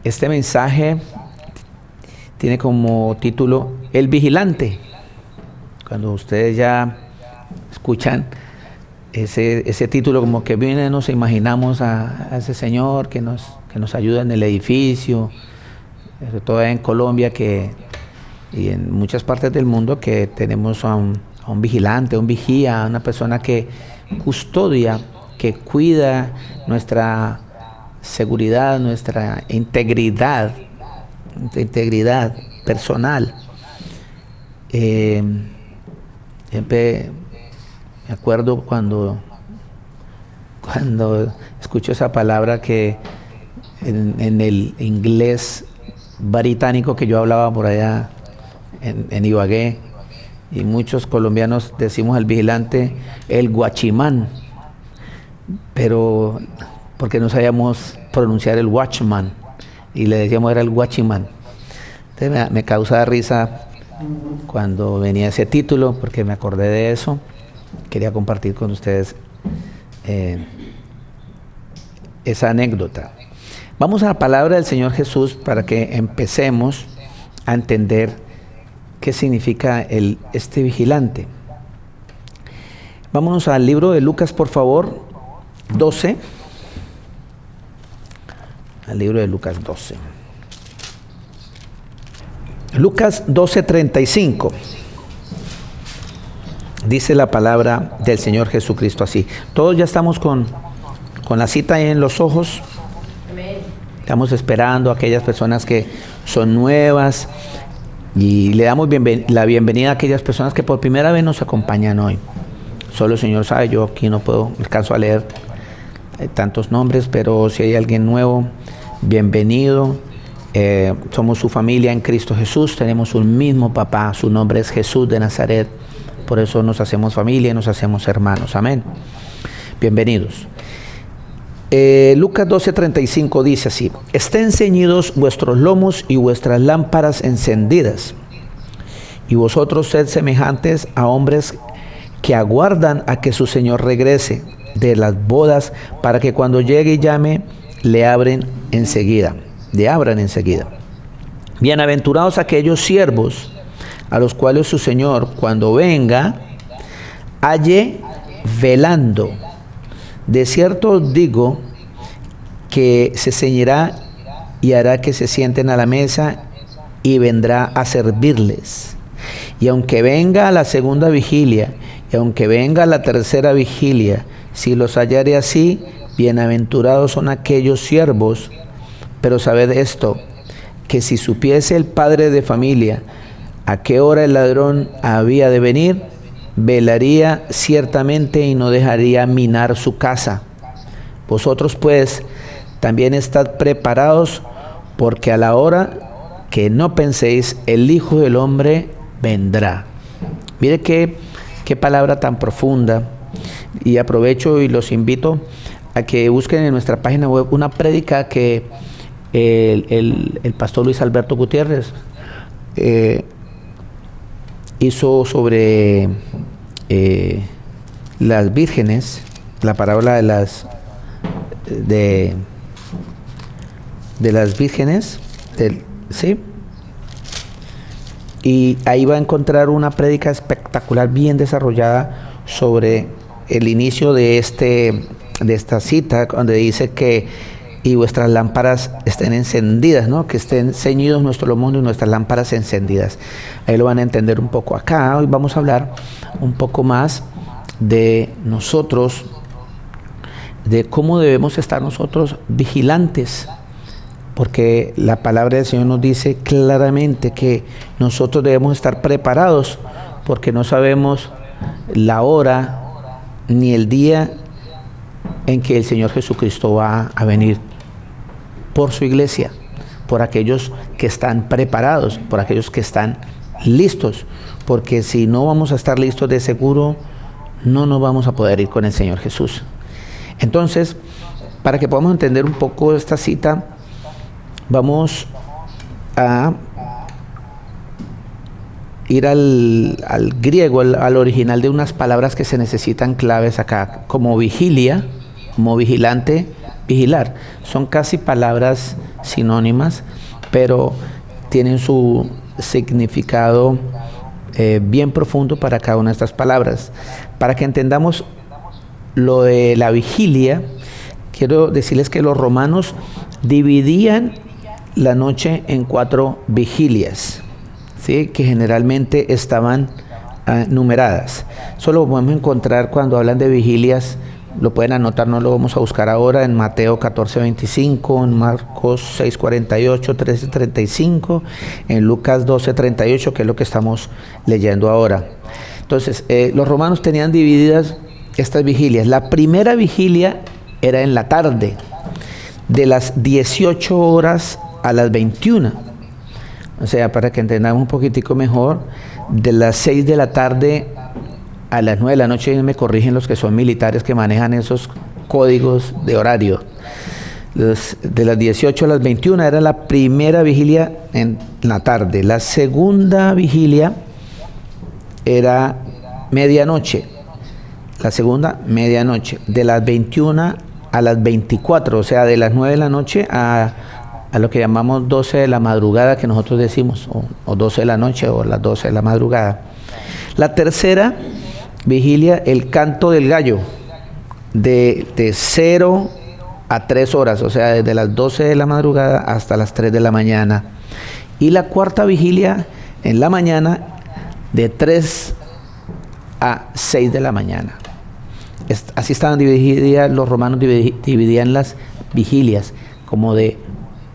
Este mensaje tiene como título El Vigilante. Cuando ustedes ya escuchan ese título, como que viene, nos imaginamos a ese señor que nos ayuda en el edificio, sobre todo en Colombia y en muchas partes del mundo, que tenemos a un vigilante, a un vigía, a una persona que custodia, que cuida nuestra seguridad, nuestra integridad personal. Siempre me acuerdo cuando escucho esa palabra que en el inglés británico que yo hablaba por allá en Ibagué, y muchos colombianos decimos al vigilante el guachimán, pero porque no sabíamos pronunciar el watchman y le decíamos era el guachimán. Entonces me causa risa cuando venía ese título, porque me acordé de eso. Quería compartir con ustedes esa anécdota. Vamos a la palabra del Señor Jesús para que empecemos a entender qué significa este vigilante. Vámonos al libro de Lucas, por favor, 12. Al libro de Lucas 12. Lucas 12:35. Dice la palabra del Señor Jesucristo así. Todos ya estamos con la cita ahí en los ojos. Estamos esperando a aquellas personas que son nuevas y le damos la bienvenida a aquellas personas que por primera vez nos acompañan hoy. Solo el Señor sabe, yo aquí no alcanzo a leer tantos nombres, pero si hay alguien nuevo, bienvenido. Somos su familia en Cristo Jesús, tenemos un mismo papá, su nombre es Jesús de Nazaret, por eso nos hacemos familia y nos hacemos hermanos, amén. Bienvenidos. Lucas 12:35 dice así: estén ceñidos vuestros lomos y vuestras lámparas encendidas, y vosotros sed semejantes a hombres que aguardan a que su Señor regrese de las bodas, para que cuando llegue y llame, le abran enseguida. Bienaventurados aquellos siervos a los cuales su Señor, cuando venga, halle velando. De cierto os digo que se ceñirá y hará que se sienten a la mesa y vendrá a servirles. Y aunque venga a la segunda vigilia y aunque venga a la tercera vigilia, si los hallare así, bienaventurados son aquellos siervos. Pero sabed esto, que si supiese el padre de familia a qué hora el ladrón había de venir, velaría ciertamente y no dejaría minar su casa. Vosotros pues también estad preparados, porque a la hora que no penséis, el Hijo del Hombre vendrá. Mire qué palabra tan profunda, y aprovecho y los invito a que busquen en nuestra página web una prédica que el pastor Luis Alberto Gutiérrez hizo sobre las vírgenes, la parábola de las vírgenes, ¿sí? Y ahí va a encontrar una prédica espectacular, bien desarrollada, sobre el inicio de esta cita, donde dice que y vuestras lámparas estén encendidas, ¿no? Que estén ceñidos nuestros lomos y nuestras lámparas encendidas. Ahí lo van a entender un poco. Acá hoy vamos a hablar un poco más de nosotros, de cómo debemos estar nosotros vigilantes, porque la palabra del Señor nos dice claramente que nosotros debemos estar preparados, porque no sabemos la hora ni el día en que el Señor Jesucristo va a venir por su iglesia, por aquellos que están preparados, por aquellos que están listos, porque si no vamos a estar listos, de seguro no nos vamos a poder ir con el Señor Jesús. Entonces, para que podamos entender un poco esta cita, vamos a ir al griego, al original, de unas palabras que se necesitan claves acá, como vigilia, como vigilante, vigilar. Son casi palabras sinónimas, pero tienen su significado bien profundo para cada una de estas palabras. Para que entendamos lo de la vigilia, quiero decirles que los romanos dividían la noche en 4 vigilias, ¿sí? Que generalmente estaban numeradas. Eso lo podemos encontrar cuando hablan de vigilias, lo pueden anotar, no lo vamos a buscar ahora, en Mateo 14:25, en Marcos 6:48, 13:35, en Lucas 12:38, que es lo que estamos leyendo ahora. Entonces, los romanos tenían divididas estas vigilias. La primera vigilia era en la tarde, de las 18 horas a las 21. O sea, para que entendamos un poquitico mejor, de las 6 de la tarde a las 9 de la noche, me corrigen los que son militares que manejan esos códigos de horario. De las 18 a las 21 era la primera vigilia en la tarde. La segunda vigilia era medianoche. La segunda, medianoche. De las 21 a las 24, o sea, de las 9 de la noche a lo que llamamos 12 de la madrugada, que nosotros decimos, o 12 de la noche, o las 12 de la madrugada. La tercera vigilia, el canto del gallo, de 0 a 3 horas, o sea, desde las 12 de la madrugada hasta las 3 de la mañana. Y la cuarta vigilia, en la mañana, de 3 a 6 de la mañana. Así estaban divididas, los romanos dividían las vigilias, como de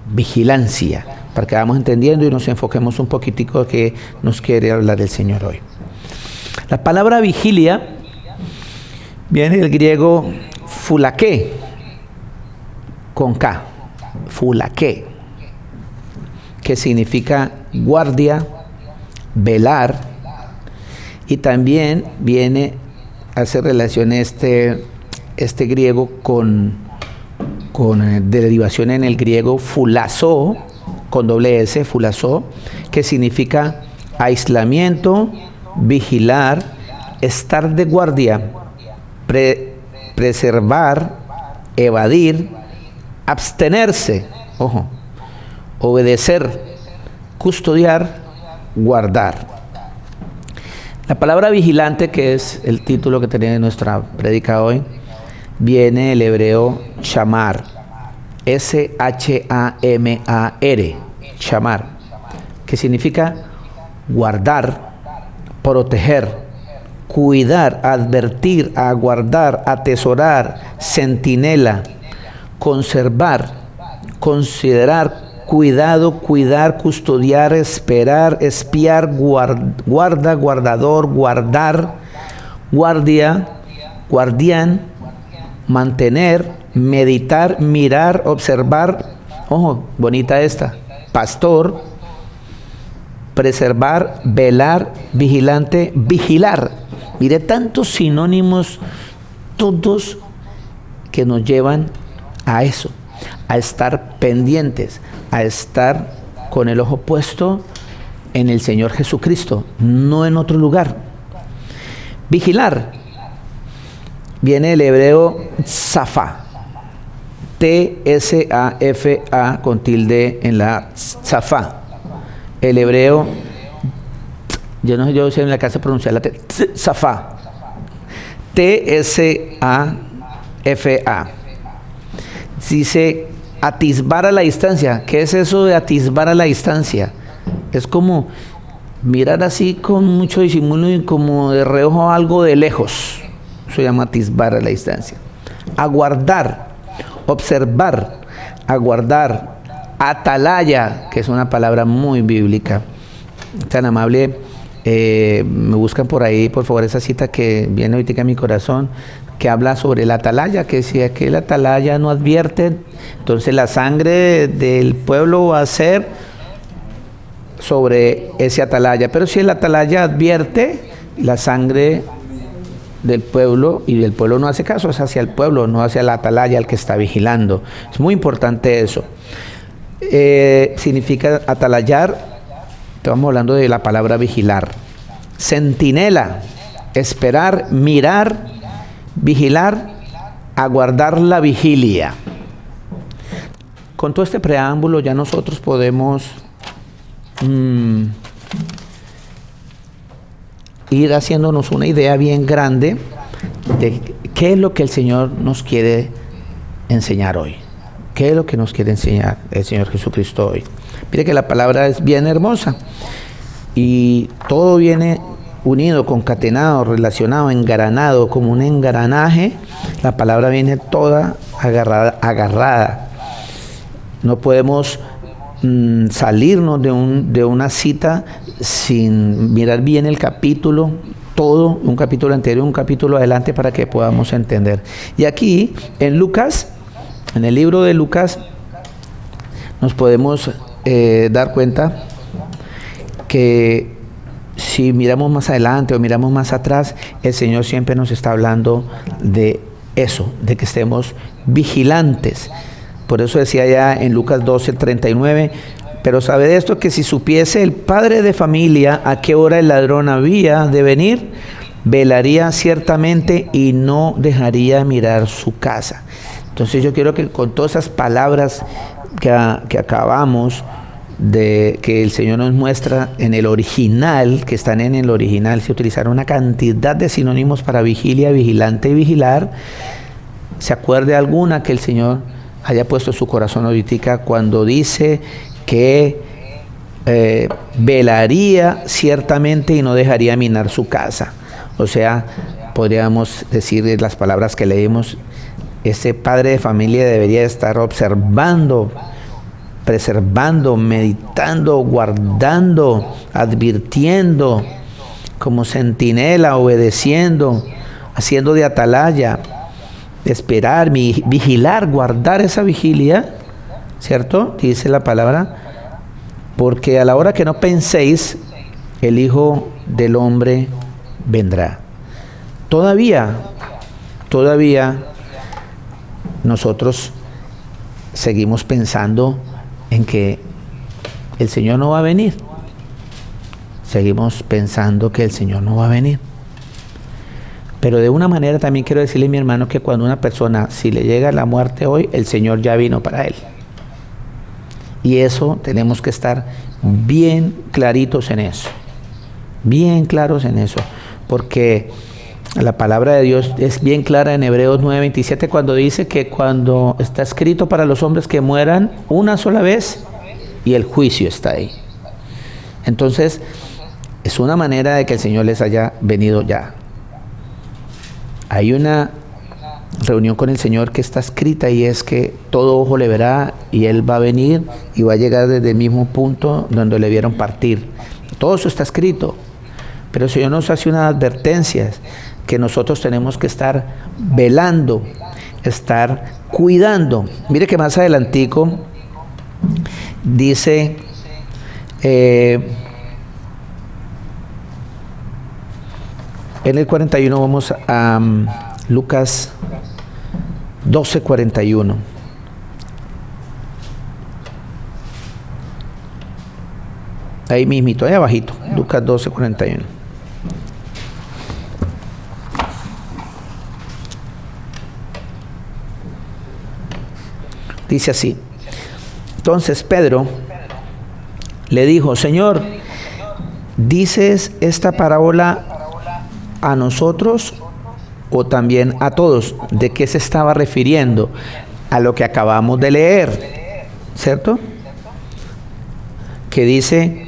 vigilancia, para que vamos entendiendo y nos enfoquemos un poquitico de qué nos quiere hablar el Señor hoy. La palabra vigilia viene del griego fulaké, con K, fulaké, que significa guardia, velar, y también hace relación este griego con derivación en el griego fulazo, con doble S, fulazo, que significa aislamiento, vigilar, estar de guardia, preservar, evadir, abstenerse, ojo, obedecer, custodiar, guardar. La palabra vigilante, que es el título que tiene nuestra prédica hoy, viene del hebreo shamar, S-H-A-M-A-R, shamar, que significa guardar, proteger, cuidar, advertir, aguardar, atesorar, centinela, conservar, considerar, cuidado, cuidar, custodiar, esperar, espiar, guarda, guardador, guardar, guardia, guardián, mantener, meditar, mirar, observar, ojo, bonita esta, pastor, preservar, velar, vigilante, vigilar. Mire, tantos sinónimos, todos que nos llevan a eso, a estar pendientes, a estar con el ojo puesto en el Señor Jesucristo, no en otro lugar. Vigilar viene del hebreo tsafa, T-S-A-F-A con tilde en la tsafa. El hebreo, yo no sé, yo sé en la casa pronunciar la T, tsafa, T-S-A-F-A. Dice atisbar a la distancia. ¿Qué es eso de atisbar a la distancia? Es como mirar así con mucho disimulo y como de reojo algo de lejos. Eso se llama atisbar a la distancia. Aguardar, observar, aguardar. Atalaya, que es una palabra muy bíblica. Tan amable, me buscan por ahí, por favor, esa cita que viene ahorita en mi corazón, que habla sobre la atalaya, que si aquel atalaya no advierte, entonces la sangre del pueblo va a ser sobre ese atalaya. Pero si el atalaya advierte, la sangre del pueblo, y el pueblo no hace caso, es hacia el pueblo, no hacia la atalaya, al que está vigilando. Es muy importante eso. Significa atalayar, estamos hablando de la palabra vigilar. Centinela, esperar, mirar, vigilar, aguardar la vigilia. con todo este preámbulo ya nosotros podemos ir haciéndonos una idea bien grande de qué es lo que el Señor nos quiere enseñar hoy. ¿Qué es lo que nos quiere enseñar el Señor Jesucristo hoy? Mire que la palabra es bien hermosa y todo viene unido, concatenado, relacionado, engranado, como un engranaje. La palabra viene toda agarrada. No podemos salirnos de una cita sin mirar bien el capítulo, todo, un capítulo anterior, un capítulo adelante, para que podamos entender. Y aquí, en Lucas, en el libro de Lucas, nos podemos dar cuenta que si miramos más adelante o miramos más atrás, el Señor siempre nos está hablando de eso, de que estemos vigilantes. Por eso decía ya en Lucas 12:39, pero sabe de esto, que si supiese el padre de familia a qué hora el ladrón había de venir, velaría ciertamente y no dejaría mirar su casa. Entonces yo quiero que con todas esas palabras que acabamos de que el Señor nos muestra en el original, que están en el original, se utilizaron una cantidad de sinónimos para vigilia, vigilante y vigilar. ¿Se acuerde alguna que el Señor haya puesto en su corazón ahorita cuando dice que velaría ciertamente y no dejaría minar su casa? O sea, podríamos decir las palabras que leímos, ese padre de familia debería estar observando, preservando, meditando, guardando, advirtiendo, como centinela, obedeciendo, haciendo de atalaya, esperar, vigilar, guardar esa vigilia, ¿cierto? Dice la palabra, porque a la hora que no penséis, el Hijo del Hombre vendrá. Todavía nosotros seguimos pensando en que el Señor no va a venir. Seguimos pensando que el Señor no va a venir. Pero de una manera también quiero decirle, mi hermano, que cuando una persona, si le llega la muerte hoy, el Señor ya vino para él. Y eso tenemos que estar bien claritos en eso. Bien claros en eso. Porque la palabra de Dios es bien clara en Hebreos 9:27 cuando dice que cuando está escrito para los hombres que mueran una sola vez y el juicio está ahí. Entonces, es una manera de que el Señor les haya venido ya. Hay una reunión con el Señor que está escrita y es que todo ojo le verá y Él va a venir y va a llegar desde el mismo punto donde le vieron partir. Todo eso está escrito. Pero el Señor nos hace unas advertencias que nosotros tenemos que estar velando, estar cuidando. Mire que más adelantico dice en el 41, vamos a Lucas 12:41. Ahí mismito, ahí abajito, Lucas 12:41. Dice así: entonces Pedro le dijo, Señor, ¿dices esta parábola a nosotros o también a todos? ¿De qué se estaba refiriendo? A lo que acabamos de leer, ¿cierto? Que dice,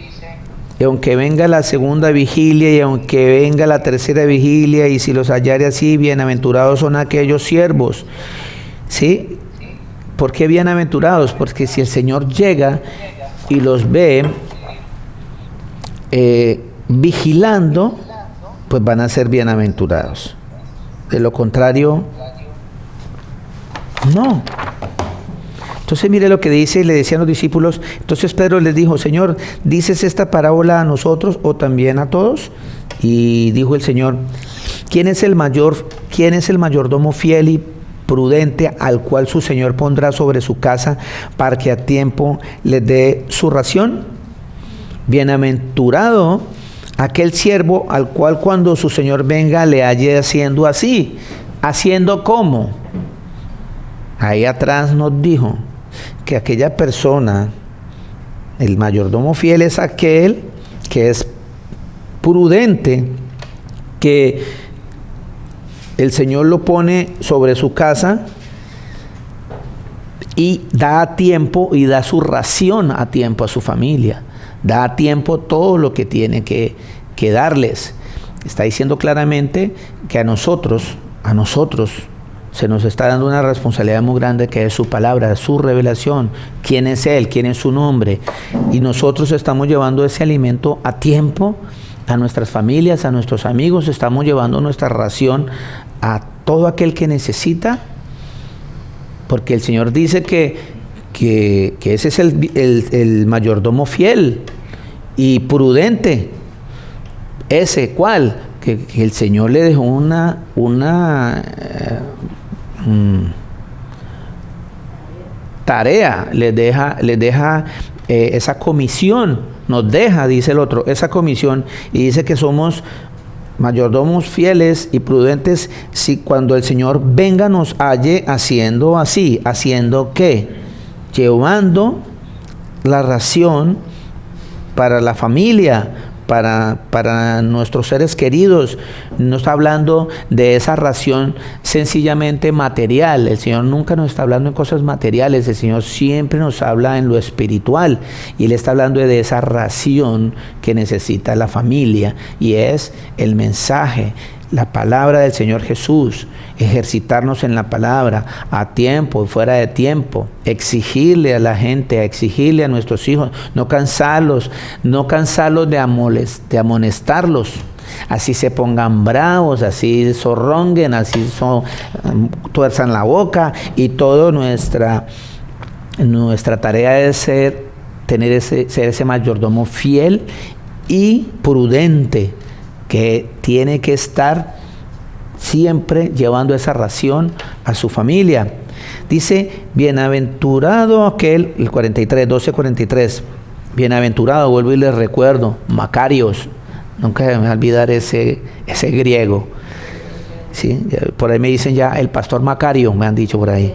y aunque venga la segunda vigilia y aunque venga la tercera vigilia, y si los hallare así, bienaventurados son aquellos siervos. ¿Sí? ¿Por qué bienaventurados? Porque si el Señor llega y los ve vigilando, pues van a ser bienaventurados. De lo contrario, no. Entonces mire lo que dice, le decían los discípulos. Entonces Pedro les dijo, Señor, ¿dices esta parábola a nosotros o también a todos? Y dijo el Señor, ¿quién es el mayordomo fiel y prudente al cual su Señor pondrá sobre su casa para que a tiempo les dé su ración? Bienaventurado aquel siervo al cual cuando su Señor venga le halle haciendo así. ¿Haciendo cómo? Ahí atrás nos dijo que aquella persona, el mayordomo fiel es aquel que es prudente, que el Señor lo pone sobre su casa y da a tiempo y da su ración a tiempo a su familia, da a tiempo todo lo que tiene que darles. Está diciendo claramente que a nosotros se nos está dando una responsabilidad muy grande, que es su palabra, su revelación, quién es Él, quién es su nombre. Y nosotros estamos llevando ese alimento a tiempo a nuestras familias, a nuestros amigos, estamos llevando nuestra ración a todo aquel que necesita, porque el Señor dice que ese es el mayordomo fiel y prudente. Ese, ¿cuál? Que el Señor le dejó una tarea, les deja esa comisión, nos deja, dice el otro, esa comisión, y dice que somos mayordomos fieles y prudentes si cuando el Señor venga nos halle haciendo así. ¿Haciendo qué? Llevando la ración para la familia, para nuestros seres queridos. No está hablando de esa ración sencillamente material. El Señor nunca nos está hablando en cosas materiales. El Señor siempre nos habla en lo espiritual, y Él está hablando de esa ración que necesita la familia, y es el mensaje, la palabra del Señor Jesús. Ejercitarnos en la palabra a tiempo y fuera de tiempo, exigirle a la gente, exigirle a nuestros hijos, no cansarlos de amonestarlos, así se pongan bravos, así zorronguen, así tuerzan la boca, y todo nuestra tarea es ser ese mayordomo fiel y prudente, que tiene que estar siempre llevando esa ración a su familia. Dice, bienaventurado aquel, el 43, 12:43, bienaventurado, vuelvo y les recuerdo, Macarios, nunca me voy a olvidar ese griego, ¿sí? Por ahí me dicen ya el pastor Macario, me han dicho por ahí.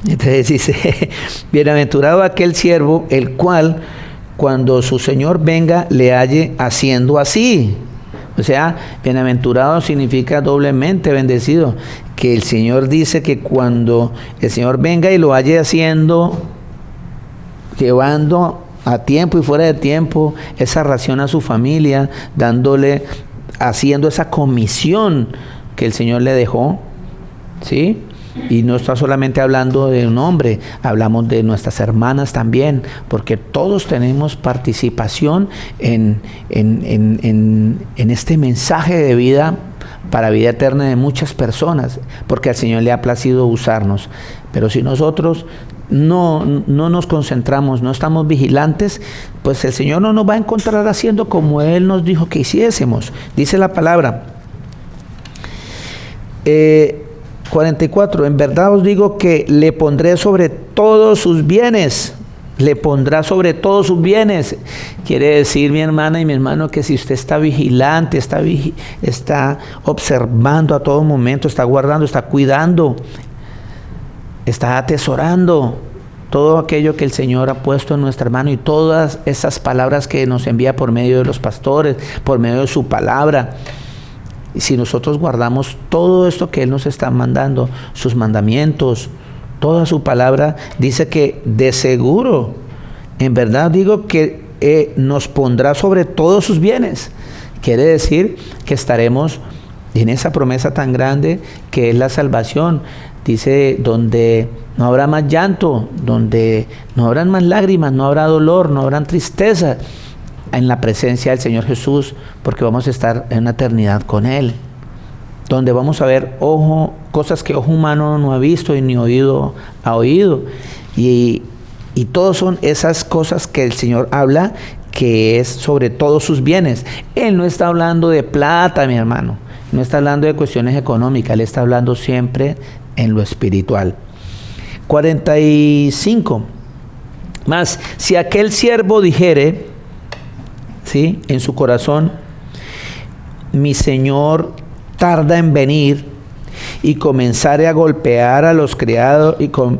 Entonces dice, bienaventurado aquel siervo, el cual cuando su Señor venga le halle haciendo así. O sea, bienaventurado significa doblemente bendecido, que el Señor dice que cuando el Señor venga y lo halle haciendo, llevando a tiempo y fuera de tiempo esa ración a su familia, haciendo esa comisión que el Señor le dejó, ¿sí? Y no está solamente hablando de un hombre, hablamos de nuestras hermanas también, porque todos tenemos participación en este mensaje de vida para vida eterna de muchas personas, porque al Señor le ha placido usarnos. Pero si nosotros no nos concentramos, no estamos vigilantes, pues el Señor no nos va a encontrar haciendo como Él nos dijo que hiciésemos. Dice la palabra 44, en verdad os digo que le pondré sobre todos sus bienes. Le pondrá sobre todos sus bienes. Quiere decir, mi hermana y mi hermano, que si usted está vigilante, está observando a todo momento, está guardando, está cuidando, está atesorando todo aquello que el Señor ha puesto en nuestra mano, y todas esas palabras que nos envía por medio de los pastores, por medio de su palabra. Y si nosotros guardamos todo esto que Él nos está mandando, sus mandamientos, toda su palabra, dice que de seguro, en verdad digo que nos pondrá sobre todos sus bienes. Quiere decir que estaremos en esa promesa tan grande que es la salvación. Dice, donde no habrá más llanto, donde no habrán más lágrimas, no habrá dolor, no habrá tristeza, en la presencia del Señor Jesús, porque vamos a estar en una eternidad con Él, donde vamos a ver cosas que ojo humano no ha visto y ni oído ha oído, y todos son esas cosas que el Señor habla, que es sobre todos sus bienes. Él no está hablando de plata, mi hermano, no está hablando de cuestiones económicas, Él está hablando siempre en lo espiritual. 45, más, si aquel siervo dijere, ¿sí?, en su corazón, mi Señor tarda en venir, y comenzare a golpear a los criados,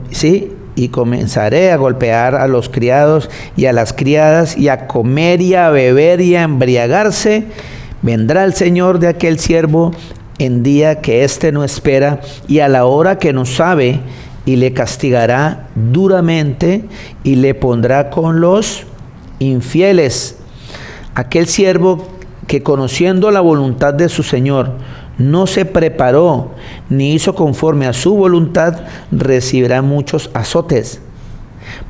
¿sí?, y comenzaré a golpear a los criados y a las criadas, y a comer y a beber y a embriagarse. Vendrá el Señor de aquel siervo en día que éste no espera y a la hora que no sabe, y le castigará duramente y le pondrá con los infieles. Aquel siervo que, conociendo la voluntad de su Señor, no se preparó ni hizo conforme a su voluntad, recibirá muchos azotes.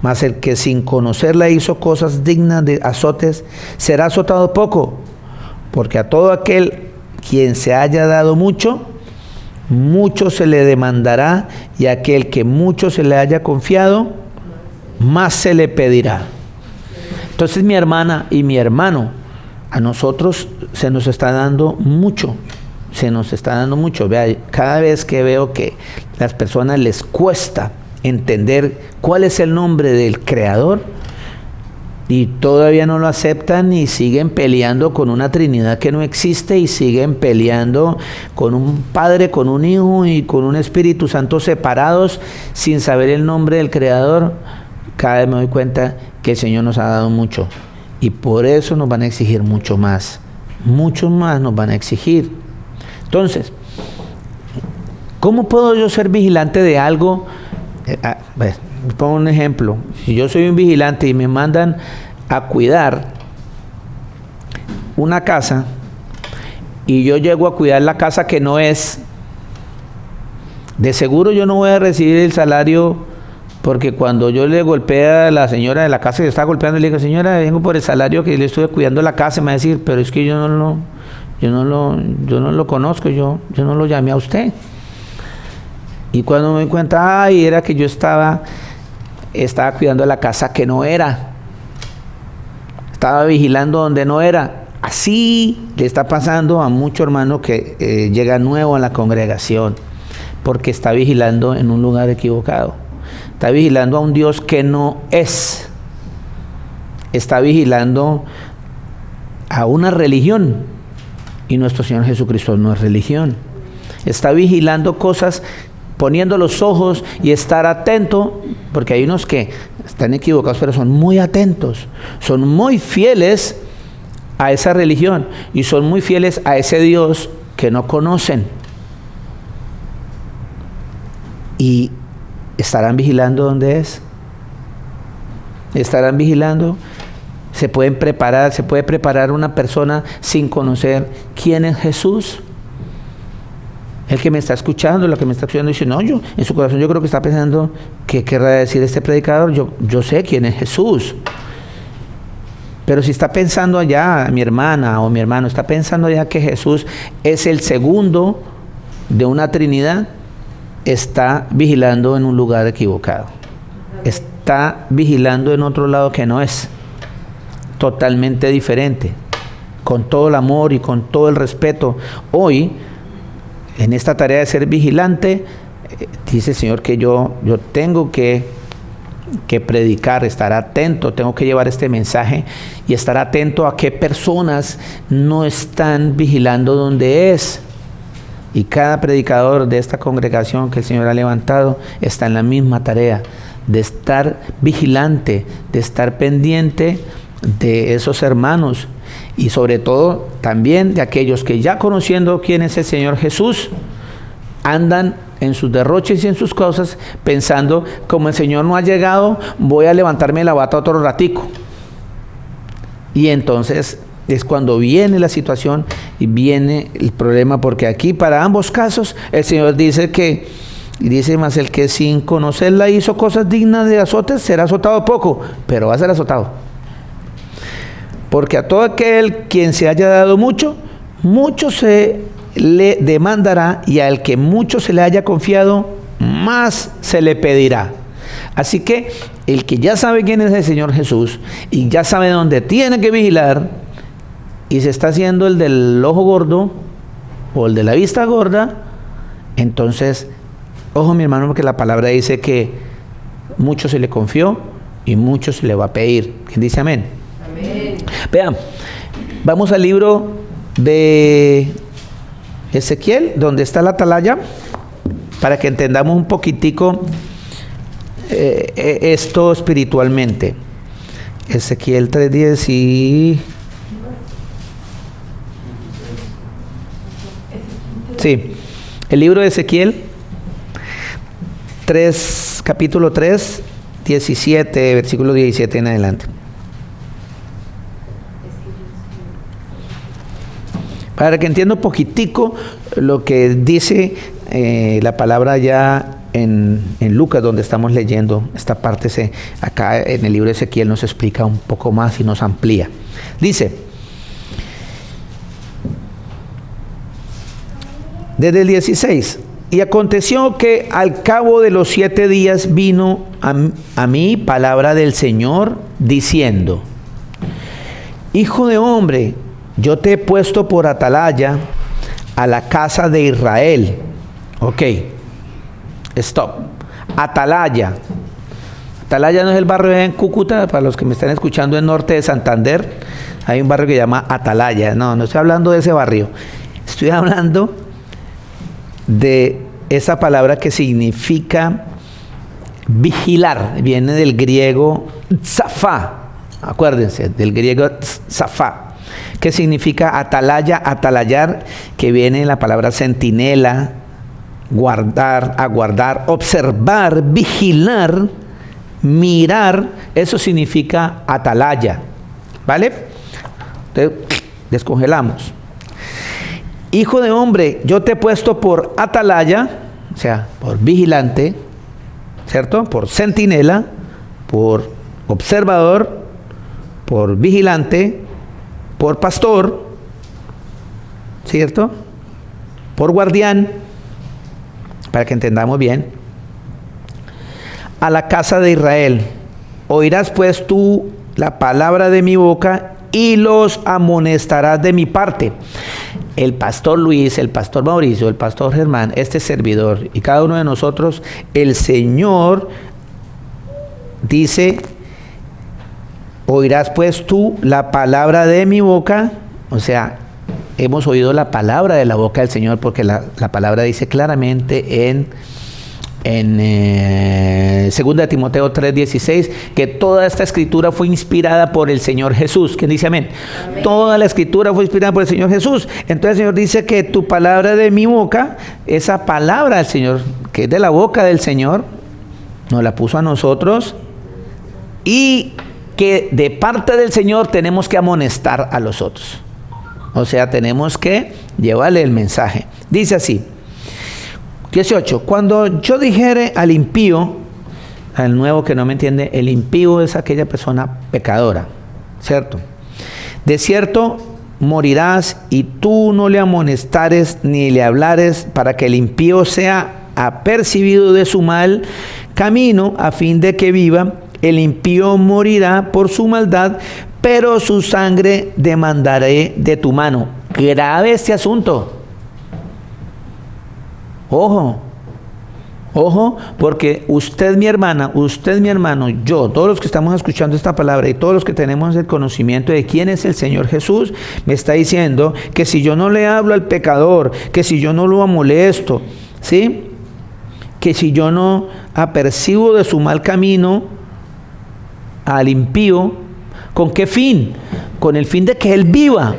Mas el que sin conocerla hizo cosas dignas de azotes, será azotado poco. Porque a todo aquel quien se haya dado mucho, mucho se le demandará, y a aquel que mucho se le haya confiado, más se le pedirá. Entonces, mi hermana y mi hermano, a nosotros se nos está dando mucho. Se nos está dando mucho. Vea, cada vez que veo que a las personas les cuesta entender cuál es el nombre del Creador y todavía no lo aceptan y siguen peleando con una Trinidad que no existe, y siguen peleando con un Padre, con un Hijo y con un Espíritu Santo separados sin saber el nombre del Creador, cada vez me doy cuenta que el Señor nos ha dado mucho y por eso nos van a exigir mucho más nos van a exigir. Entonces, ¿cómo puedo yo ser vigilante de algo? Pongo un ejemplo. Si yo soy un vigilante y me mandan a cuidar una casa y yo llego a cuidar la casa que no es, de seguro yo no voy a recibir el salario, porque cuando yo le golpeé a la señora de la casa que estaba golpeando, le digo: señora, vengo por el salario que le estuve cuidando la casa. Me va a decir: pero es que yo no lo conozco, yo no lo llamé a usted. Y cuando me doy cuenta, era que yo estaba cuidando la casa que no era, estaba vigilando donde no era. Así le está pasando a mucho hermano que llega nuevo a la congregación, porque está vigilando en un lugar equivocado, está vigilando a un Dios que no es, está vigilando a una religión, y nuestro Señor Jesucristo no es religión. Está vigilando cosas, poniendo los ojos y estar atento, porque hay unos que están equivocados, pero son muy atentos, son muy fieles a esa religión y son muy fieles a ese Dios que no conocen. Y estarán vigilando dónde es, estarán vigilando. Se puede preparar una persona sin conocer quién es Jesús. El que me está escuchando, la que me está escuchando, dice: no, yo en su corazón yo creo que está pensando: ¿qué querrá decir este predicador? Yo sé quién es Jesús. Pero si está pensando allá, mi hermana o mi hermano, está pensando allá que Jesús es el segundo de una Trinidad, está vigilando en un lugar equivocado. Está vigilando en otro lado que no es, totalmente diferente. Con todo el amor y con todo el respeto, hoy, en esta tarea de ser vigilante, dice el Señor que yo tengo que predicar, estar atento, tengo que llevar este mensaje y estar atento a qué personas no están vigilando donde es. Y cada predicador de esta congregación que el Señor ha levantado está en la misma tarea de estar vigilante, de estar pendiente de esos hermanos, y sobre todo también de aquellos que, ya conociendo quién es el Señor Jesús, andan en sus derroches y en sus cosas pensando: como el Señor no ha llegado, voy a levantarme la bata otro ratico. Y entonces es cuando viene la situación y viene el problema, porque aquí para ambos casos el Señor dice que, y dice: más el que sin conocerla hizo cosas dignas de azotes, será azotado poco, pero va a ser azotado. Porque a todo aquel quien se haya dado mucho, mucho se le demandará, y al que mucho se le haya confiado, más se le pedirá. Así que el que ya sabe quién es el Señor Jesús y ya sabe dónde tiene que vigilar, y se está haciendo el del ojo gordo o el de la vista gorda, entonces, ojo mi hermano, porque la palabra dice que mucho se le confió y mucho se le va a pedir. ¿Quién dice amén? Amén. Vean, vamos al libro de Ezequiel, donde está la atalaya, para que entendamos un poquitico esto espiritualmente. Ezequiel 3:10 y... Sí, el libro de Ezequiel 3, capítulo 3, 17, versículo 17 en adelante. Para que entienda un poquitico lo que dice la palabra ya en Lucas, donde estamos leyendo esta parte, acá en el libro de Ezequiel nos explica un poco más y nos amplía. Dice, desde el 16, y aconteció que al cabo de los 7 días vino a mí palabra del Señor diciendo, Hijo de hombre, yo te he puesto por atalaya a la casa de Israel. Ok, stop. Atalaya. Atalaya no es el barrio en Cúcuta, para los que me están escuchando en norte de Santander, hay un barrio que se llama Atalaya. No estoy hablando de ese barrio. Estoy hablando de esa palabra que significa vigilar. Viene del griego tzafá. Acuérdense, del griego tzafá, que significa atalaya, atalayar, que viene en la palabra centinela, guardar, aguardar, observar, vigilar, mirar. Eso significa atalaya, ¿vale? Entonces, descongelamos. Hijo de hombre, yo te he puesto por atalaya, o sea, por vigilante, ¿cierto? Por centinela, por observador, por vigilante, por pastor, ¿cierto? Por guardián, para que entendamos bien, a la casa de Israel. Oirás pues tú la palabra de mi boca y los amonestarás de mi parte. El pastor Luis, el pastor Mauricio, el pastor Germán, este servidor y cada uno de nosotros, el Señor dice, oirás pues tú la palabra de mi boca. O sea, hemos oído la palabra de la boca del Señor, porque la palabra dice claramente en 2 Timoteo 3:16 que toda esta escritura fue inspirada por el Señor Jesús. ¿Quién dice amén? Amén. Toda la escritura fue inspirada por el Señor Jesús. Entonces el Señor dice que tu palabra de mi boca, esa palabra del Señor, que es de la boca del Señor, nos la puso a nosotros, y que de parte del Señor tenemos que amonestar a los otros. O sea, tenemos que llevarle el mensaje. Dice así, 18, cuando yo dijere al impío, al nuevo que no me entiende, el impío es aquella persona pecadora, ¿cierto? De cierto morirás, y tú no le amonestares ni le hablares, para que el impío sea apercibido de su mal camino, a fin de que viva. El impío morirá por su maldad, pero su sangre demandaré de tu mano. Grave este asunto. Ojo, ojo, porque usted, mi hermana, usted, mi hermano, yo, todos los que estamos escuchando esta palabra y todos los que tenemos el conocimiento de quién es el Señor Jesús, me está diciendo que si yo no le hablo al pecador, que si yo no lo amolesto, ¿sí? Que si yo no apercibo de su mal camino al impío, ¿con qué fin? Con el fin de que él viva.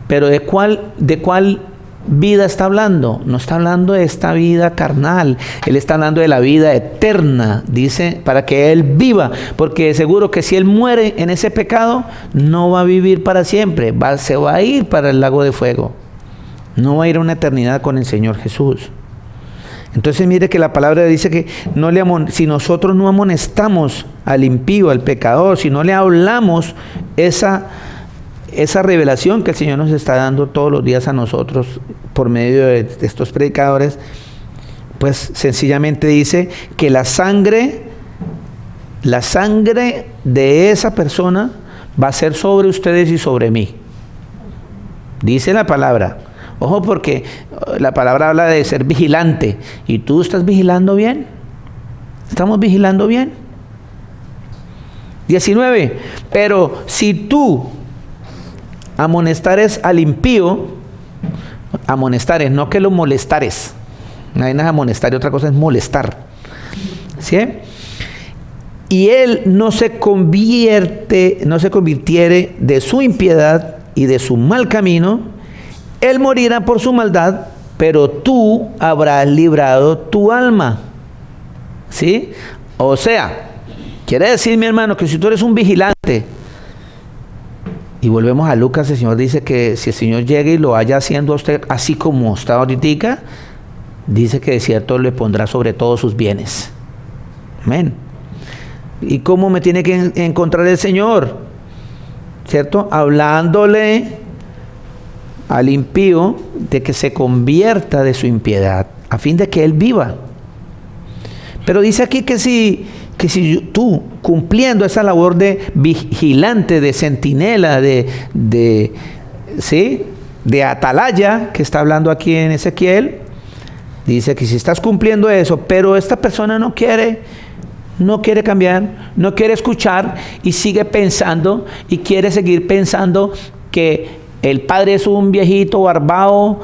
Pero ¿de cuál vida está hablando? No está hablando de esta vida carnal, él está hablando de la vida eterna, dice, para que él viva, porque seguro que si él muere en ese pecado, no va a vivir para siempre, se va a ir para el lago de fuego, no va a ir a una eternidad con el Señor Jesús. Entonces mire que la palabra dice que si nosotros no amonestamos al impío, al pecador, si no le hablamos esa revelación que el Señor nos está dando todos los días a nosotros por medio de estos predicadores, pues sencillamente dice que la sangre de esa persona va a ser sobre ustedes y sobre mí. Dice la palabra. Ojo, porque la palabra habla de ser vigilante. ¿Y tú estás vigilando bien? ¿Estamos vigilando bien? 19. Pero si tú amonestares al impío, amonestares, no que lo molestares. Una vaina es amonestar y otra cosa es molestar. ¿Sí? y él no se convirtiere de su impiedad y de su mal camino, él morirá por su maldad, pero tú habrás librado tu alma. ¿Sí? O sea, quiere decir, mi hermano, que si tú eres un vigilante, y volvemos a Lucas, el Señor dice que si el Señor llega y lo haya haciendo a usted así como está ahorita, dice que de cierto le pondrá sobre todos sus bienes. Amén. ¿Y cómo me tiene que encontrar el Señor? ¿Cierto? Hablándole al impío de que se convierta de su impiedad, a fin de que él viva. Pero dice aquí que si tú, cumpliendo esa labor de vigilante, de centinela, ¿sí?, de atalaya, que está hablando aquí en Ezequiel, dice que si estás cumpliendo eso, pero esta persona no quiere cambiar, no quiere escuchar y sigue pensando y quiere seguir pensando que el Padre es un viejito barbado,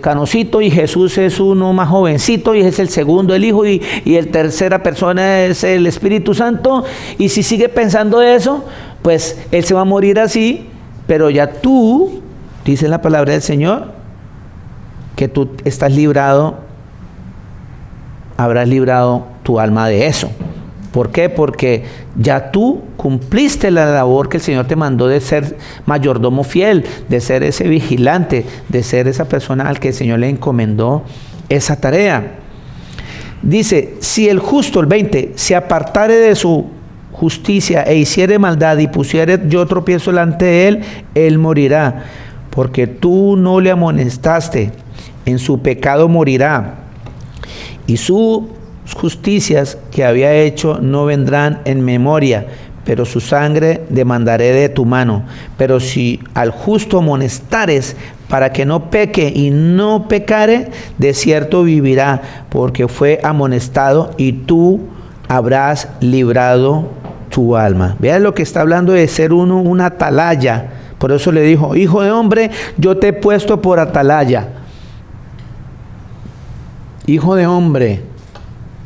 canosito, y Jesús es uno más jovencito, y es el segundo el Hijo, y el tercera persona es el Espíritu Santo, y si sigue pensando eso, pues él se va a morir así. Pero ya tú, dice la palabra del Señor, que tú estás librado, habrás librado tu alma de eso. ¿Por qué? Porque ya tú cumpliste la labor que el Señor te mandó de ser mayordomo fiel, de ser ese vigilante, de ser esa persona al que el Señor le encomendó esa tarea. Dice, si el justo, el 20, se apartare de su justicia e hiciere maldad y pusiere yo tropiezo delante de él, él morirá, porque tú no le amonestaste, en su pecado morirá, y sus justicias que había hecho no vendrán en memoria, pero su sangre demandaré de tu mano. Pero si al justo amonestares para que no peque y no pecare, de cierto vivirá, porque fue amonestado, y tú habrás librado tu alma. Vean lo que está hablando de ser uno una atalaya. Por eso le dijo, hijo de hombre, yo te he puesto por atalaya. Hijo de hombre,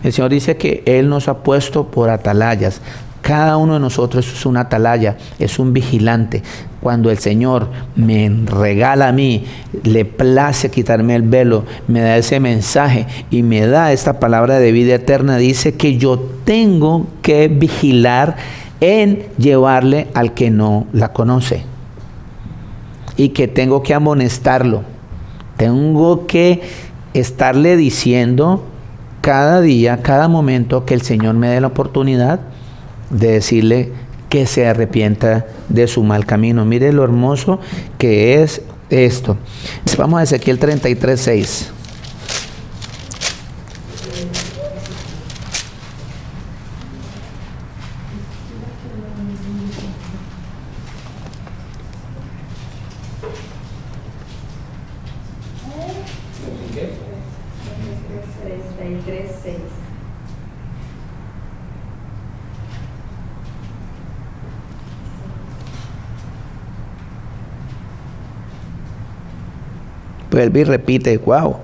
el Señor dice que Él nos ha puesto por atalayas. Cada uno de nosotros es una atalaya, es un vigilante. Cuando el Señor me regala a mí, le place quitarme el velo, me da ese mensaje y me da esta palabra de vida eterna, dice que yo tengo que vigilar en llevarle al que no la conoce. Y que tengo que amonestarlo. Tengo que estarle diciendo cada día, cada momento que el Señor me dé la oportunidad de decirle que se arrepienta de su mal camino. Mire lo hermoso que es esto. Vamos a Ezequiel 33:6. Vuelve y repite, wow.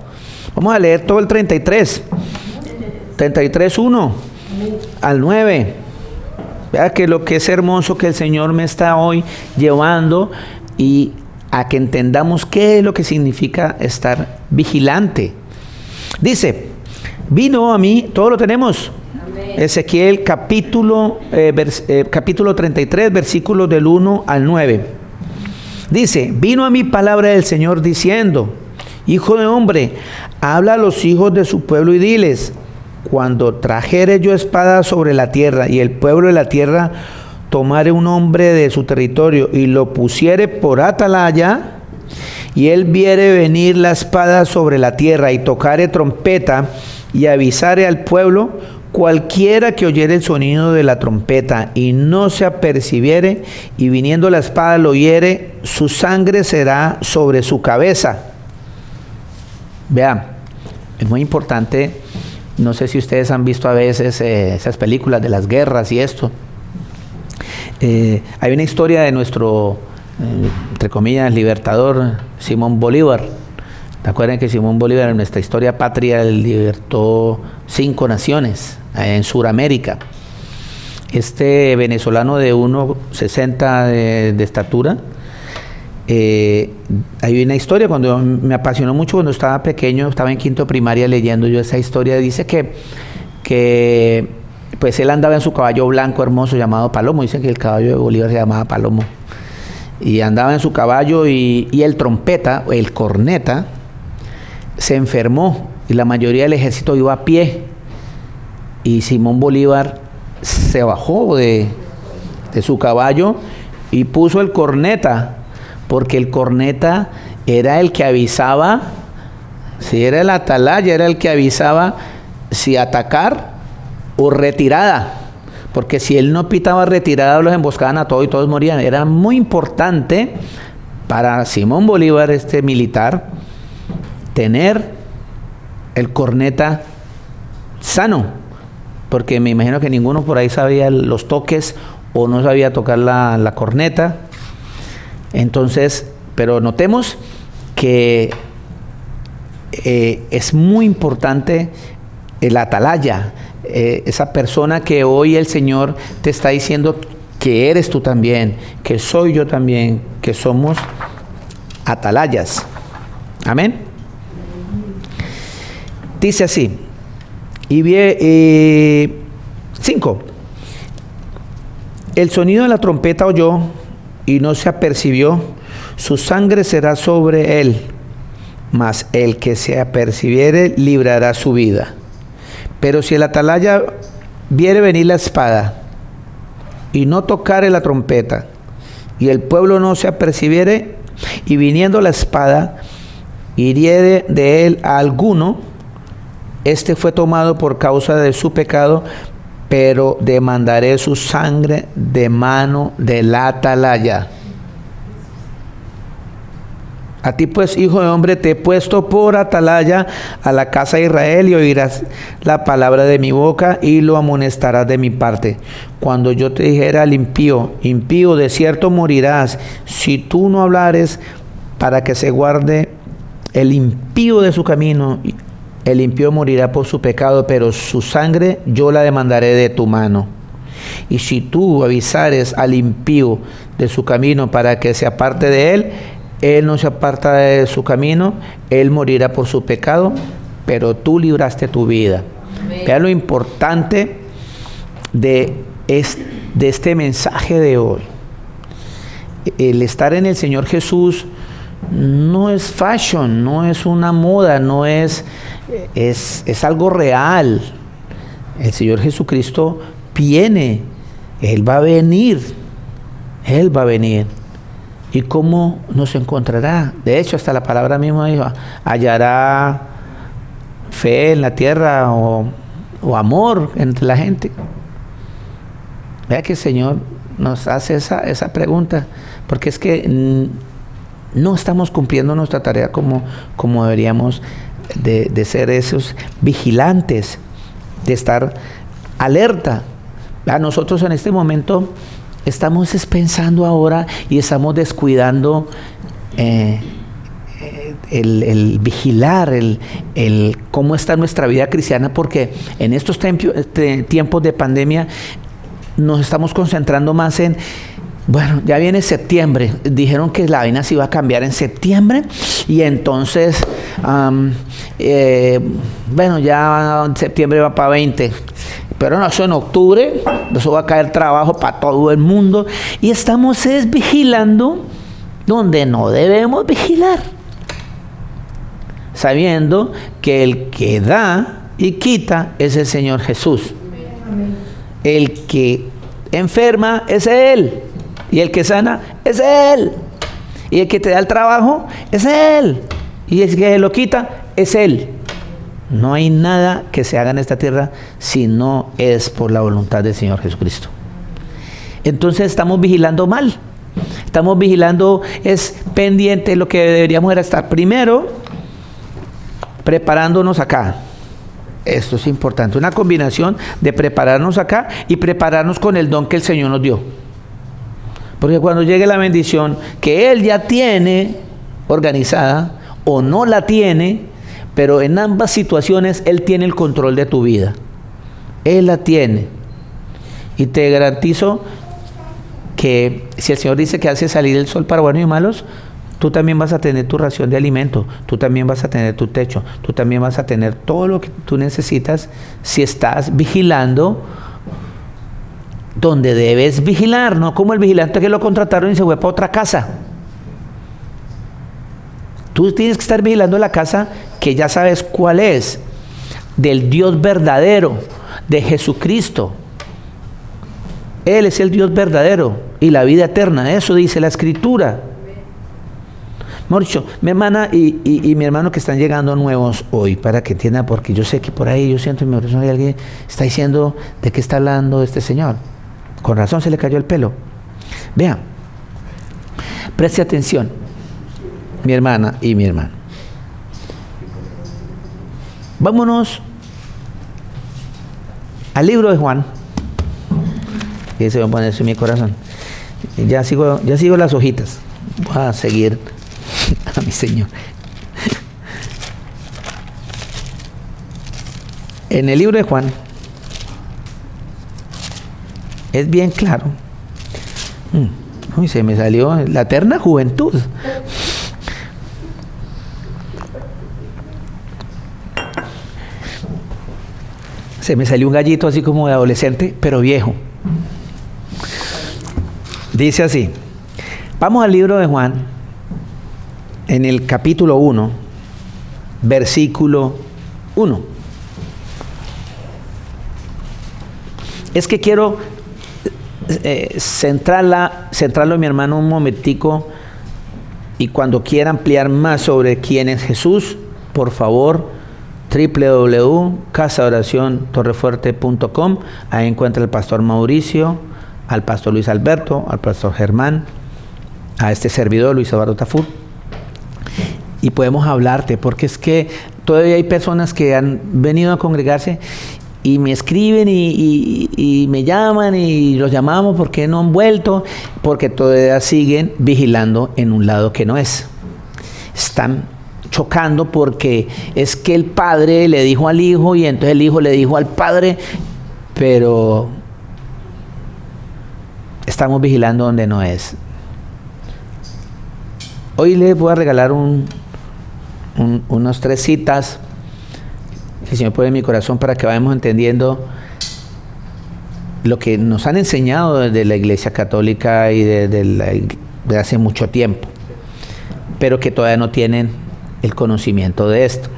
Vamos a leer todo el 33. 33:1 al 9. Vea que lo que es hermoso que el Señor me está hoy llevando y a que entendamos qué es lo que significa estar vigilante. Dice, vino a mí, todo lo tenemos. Amén. Ezequiel capítulo 33, versículos del 1 al 9. Dice, vino a mí palabra del Señor diciendo, hijo de hombre, habla a los hijos de su pueblo y diles, cuando trajere yo espada sobre la tierra y el pueblo de la tierra tomare un hombre de su territorio y lo pusiere por atalaya, y él viere venir la espada sobre la tierra y tocare trompeta y avisare al pueblo, cualquiera que oyere el sonido de la trompeta y no se apercibiere, y viniendo la espada lo hiere, su sangre será sobre su cabeza. Vean, es muy importante, no sé si ustedes han visto a veces esas películas de las guerras y esto. Hay una historia de nuestro, entre comillas, libertador, Simón Bolívar. ¿Te acuerdan que Simón Bolívar en nuestra historia patria libertó 5 naciones en Sudamérica? este venezolano de 1,60 de estatura. Hay una historia, cuando me apasionó mucho cuando estaba pequeño, estaba en quinto primaria leyendo yo esa historia. Dice que pues él andaba en su caballo blanco hermoso llamado Palomo. Dicen que el caballo de Bolívar se llamaba Palomo. Y andaba en su caballo y el trompeta, el corneta, se enfermó y la mayoría del ejército iba a pie. Y Simón Bolívar se bajó de su caballo y puso el corneta, porque el corneta era el que avisaba, si era el atalaya, era el que avisaba si atacar o retirada, porque si él no pitaba retirada los emboscaban a todos y todos morían. Era muy importante para Simón Bolívar, este militar, tener el corneta sano, porque me imagino que ninguno por ahí sabía los toques o no sabía tocar la corneta. Entonces, pero notemos que es muy importante el atalaya, esa persona que hoy el Señor te está diciendo que eres tú también, que soy yo también, que somos atalayas. Amén. Dice así, 5. El sonido de la trompeta oyó y no se apercibió, su sangre será sobre él, mas el que se apercibiere librará su vida. Pero si el atalaya viere venir la espada y no tocare la trompeta, y el pueblo no se apercibiere, y viniendo la espada hiriere de él a alguno, este fue tomado por causa de su pecado, pero demandaré su sangre de mano del atalaya. A ti pues, hijo de hombre, te he puesto por atalaya a la casa de Israel, y oirás la palabra de mi boca y lo amonestarás de mi parte. Cuando yo te dijera al impío, impío, de cierto morirás, si tú no hablares, para que se guarde el impío de su camino. El impío morirá por su pecado, pero su sangre yo la demandaré de tu mano. Y si tú avisares al impío de su camino para que se aparte de él, él no se aparta de su camino, él morirá por su pecado, pero tú libraste tu vida. Vea lo importante de este mensaje de hoy. El estar en el Señor Jesús no es fashion, no es una moda, no es algo real. El Señor Jesucristo viene, Él va a venir, Él va a venir. ¿Y cómo nos encontrará? De hecho, hasta la palabra misma dijo, hallará fe en la tierra o amor entre la gente. Vea que el Señor nos hace esa pregunta, porque es que no estamos cumpliendo nuestra tarea como deberíamos de ser esos vigilantes, de estar alerta. A nosotros en este momento estamos pensando ahora y estamos descuidando el vigilar, el cómo está nuestra vida cristiana, porque en estos tiempos de pandemia nos estamos concentrando más en, bueno, ya viene septiembre, dijeron que la vaina se iba a cambiar en septiembre, y entonces, bueno, ya en septiembre va para 20, pero no, eso en octubre, eso va a caer trabajo para todo el mundo, y estamos vigilando donde no debemos vigilar, sabiendo que el que da y quita es el Señor Jesús. El que enferma es Él, y el que sana es Él, y el que te da el trabajo es Él, y el que lo quita es Él. No hay nada que se haga en esta tierra si no es por la voluntad del Señor Jesucristo. Entonces estamos vigilando mal, estamos vigilando, es pendiente. Lo que deberíamos era estar primero preparándonos acá. Esto es importante, una combinación de prepararnos acá y prepararnos con el don que el Señor nos dio. Porque cuando llegue la bendición que Él ya tiene organizada o no la tiene, pero en ambas situaciones Él tiene el control de tu vida. Él la tiene. Y te garantizo que si el Señor dice que hace salir el sol para buenos y malos, tú también vas a tener tu ración de alimento, tú también vas a tener tu techo, tú también vas a tener todo lo que tú necesitas si estás vigilando donde debes vigilar, no como el vigilante que lo contrataron y se fue para otra casa. Tú tienes que estar vigilando la casa que ya sabes cuál es, del Dios verdadero, de Jesucristo. Él es el Dios verdadero y la vida eterna, eso dice la Escritura. Morcho, mi hermana y mi hermano que están llegando nuevos hoy, para que entiendan, porque yo sé que por ahí yo siento en mi corazón que alguien está diciendo de qué está hablando este señor. Con razón se le cayó el pelo. Vean, preste atención, mi hermana y mi hermano. Vámonos al libro de Juan. Y se va a poner eso en mi corazón. Ya sigo las hojitas. Voy a seguir a mi Señor. En el libro de Juan es bien claro. Uy, se me salió la eterna juventud. Se me salió un gallito así como de adolescente, pero viejo. Dice así. Vamos al libro de Juan, en el capítulo 1, versículo 1. Es que quiero centrarlo, mi hermano, un momentico, y cuando quiera ampliar más sobre quién es Jesús, por favor, www.casaoraciontorrefuerte.com. Ahí encuentra al pastor Mauricio, al pastor Luis Alberto, al pastor Germán, a este servidor Luis Eduardo Tafur, y podemos hablarte, porque es que todavía hay personas que han venido a congregarse y me escriben y me llaman y los llamamos porque no han vuelto, porque todavía siguen vigilando en un lado que no es. Están chocando porque es que el padre le dijo al hijo y entonces el hijo le dijo al padre, pero estamos vigilando donde no es. Hoy les voy a regalar unas 3 citas que el Señor pone en mi corazón para que vayamos entendiendo lo que nos han enseñado desde la Iglesia Católica y de hace mucho tiempo, pero que todavía no tienen el conocimiento de esto.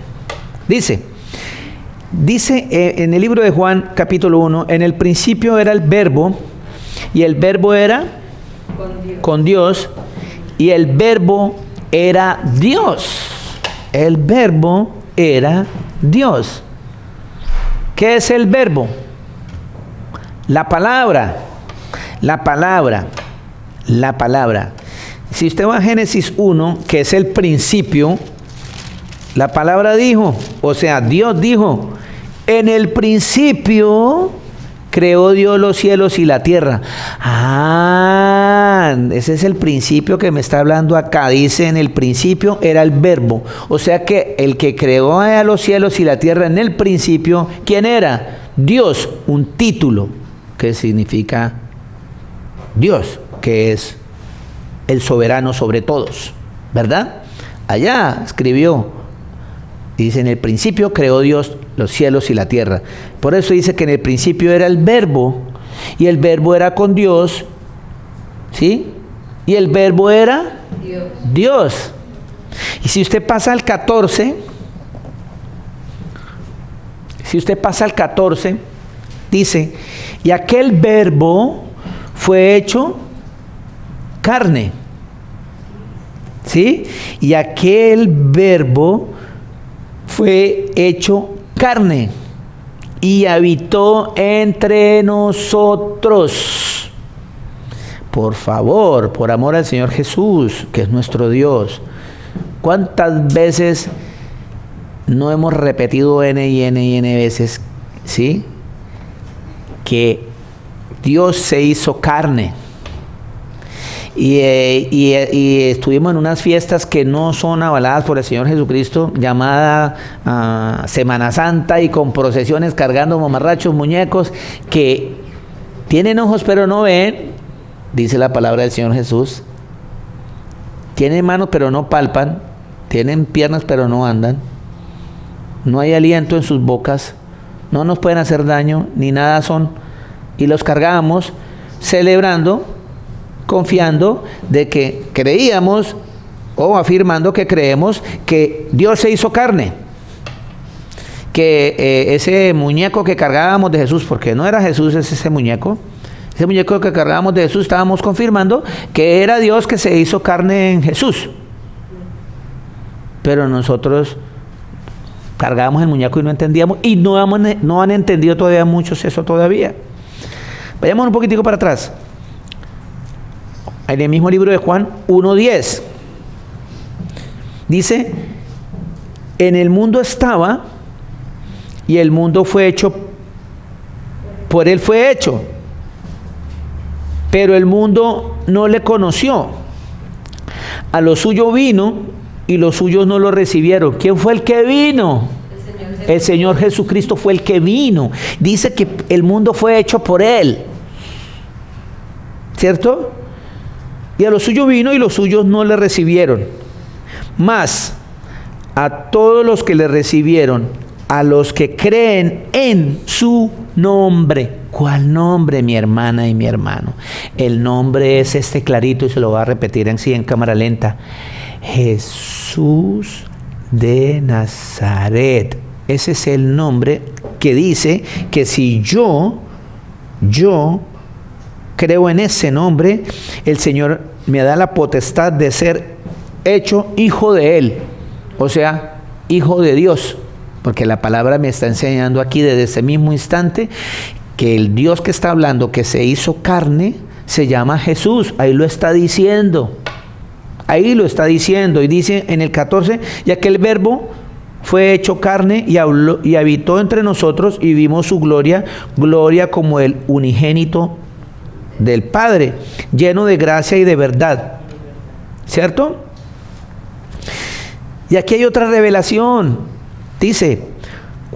Dice en el libro de Juan, capítulo 1, en el principio era el Verbo, y el Verbo era con Dios, y el Verbo era Dios. El Verbo era Dios. ¿Qué es el Verbo? La palabra. Si usted va a Génesis 1, que es el principio, la palabra dijo, o sea, Dios dijo, en el principio creó Dios los cielos y la tierra. Ese es el principio que me está hablando acá. Dice, en el principio era el Verbo. O sea que el que creó a los cielos y la tierra en el principio, ¿quién era? Dios, un título que significa Dios, que es el soberano sobre todos, ¿verdad? Allá escribió, dice, en el principio creó Dios los cielos y la tierra. Por eso dice que en el principio era el Verbo, y el Verbo era con Dios, ¿sí? Y el Verbo era Dios. Y si usted pasa al 14, dice, y aquel Verbo fue hecho carne, ¿sí? Y aquel Verbo fue hecho carne y habitó entre nosotros. Por favor, por amor al Señor Jesús, que es nuestro Dios. ¿Cuántas veces no hemos repetido N veces, ¿sí? Que Dios se hizo carne. Y estuvimos en unas fiestas que no son avaladas por el Señor Jesucristo, llamada Semana Santa, y con procesiones cargando mamarrachos, muñecos, que Tienen ojos pero no ven, dice la palabra del Señor Jesús. Tienen manos pero no palpan. Tienen piernas pero no andan. No hay aliento en sus bocas. No nos pueden hacer daño, ni nada son. Y los cargamos celebrando, confiando de que creíamos o afirmando que creemos que Dios se hizo carne. Que ese muñeco que cargábamos de Jesús, porque no era Jesús, es ese muñeco que cargábamos de Jesús, estábamos confirmando que era Dios que se hizo carne en Jesús. Pero nosotros cargábamos el muñeco y no entendíamos, y no han entendido todavía muchos eso todavía. Vayamos un poquitico para atrás. En el mismo libro de Juan 1:10 dice: en el mundo estaba, y el mundo fue hecho, por él fue hecho, pero el mundo no le conoció. A lo suyo vino, y los suyos no lo recibieron. ¿Quién fue el que vino? El Señor Jesucristo fue el que vino. Dice que el mundo fue hecho por él, ¿cierto? Y a lo suyo vino, y los suyos no le recibieron. Mas a todos los que le recibieron, a los que creen en su nombre. ¿Cuál nombre, mi hermana y mi hermano? El nombre es este clarito, y se lo voy a repetir en cámara lenta: Jesús de Nazaret. Ese es el nombre que dice que si yo creo en ese nombre, el Señor me da la potestad de ser hecho hijo de Él, o sea, hijo de Dios, porque la palabra me está enseñando aquí desde ese mismo instante que el Dios que está hablando, que se hizo carne, se llama Jesús. Ahí lo está diciendo, y dice en el 14: y aquel verbo fue hecho carne y habló y habitó entre nosotros, y vimos su gloria como el unigénito del Padre, lleno de gracia y de verdad. ¿Cierto? Y aquí hay otra revelación. Dice: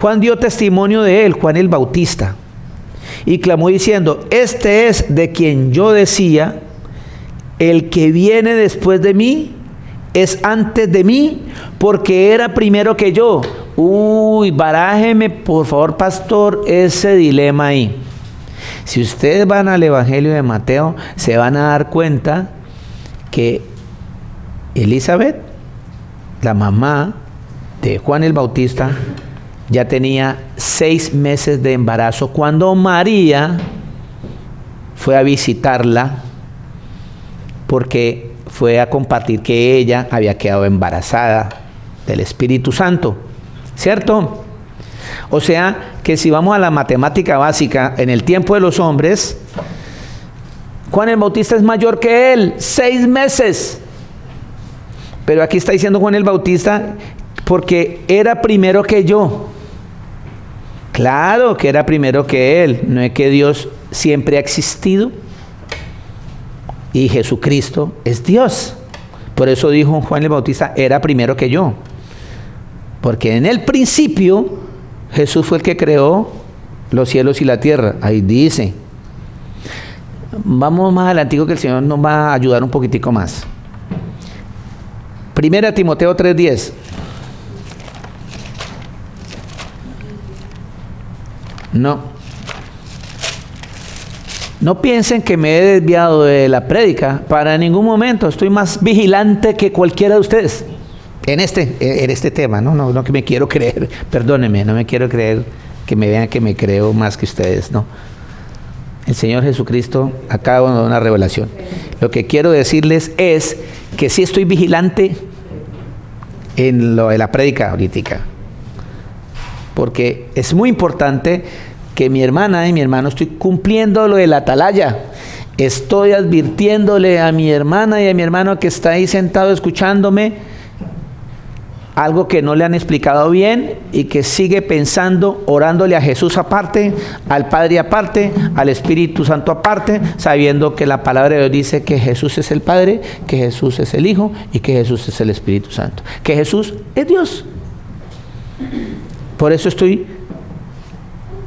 Juan dio testimonio de él, Juan el Bautista, y clamó diciendo: este es de quien yo decía, el que viene después de mí es antes de mí, porque era primero que yo. Barájeme por favor, pastor, ese dilema ahí. Si ustedes van al Evangelio de Mateo, se van a dar cuenta que Elizabeth, la mamá de Juan el Bautista, ya tenía 6 meses de embarazo cuando María fue a visitarla, porque fue a compartir que ella había quedado embarazada del Espíritu Santo, ¿cierto? O sea, que si vamos a la matemática básica, en el tiempo de los hombres, Juan el Bautista es mayor que él, 6 meses. Pero aquí está diciendo Juan el Bautista, porque era primero que yo. Claro que era primero que él, no es que Dios siempre ha existido. Y Jesucristo es Dios. Por eso dijo Juan el Bautista: era primero que yo. Porque en el principio Jesús fue el que creó los cielos y la tierra. Ahí dice. Vamos más adelante, que el Señor nos va a ayudar un poquitico más. Primera Timoteo 3:10. No piensen que me he desviado de la prédica. Para ningún momento. Estoy más vigilante que cualquiera de ustedes en este tema. No que me quiero creer. Perdónenme, no me quiero creer que me vean que me creo más que ustedes. No. El Señor Jesucristo acaba de dar una revelación. Lo que quiero decirles es que sí estoy vigilante en lo de la prédica ahorita. Porque es muy importante que mi hermana y mi hermano, estoy cumpliendo lo de la atalaya. Estoy advirtiéndole a mi hermana y a mi hermano que está ahí sentado escuchándome algo que no le han explicado bien y que sigue pensando, orándole a Jesús aparte, al Padre aparte, al Espíritu Santo aparte, sabiendo que la palabra de Dios dice que Jesús es el Padre, que Jesús es el Hijo y que Jesús es el Espíritu Santo, que Jesús es Dios. Por eso estoy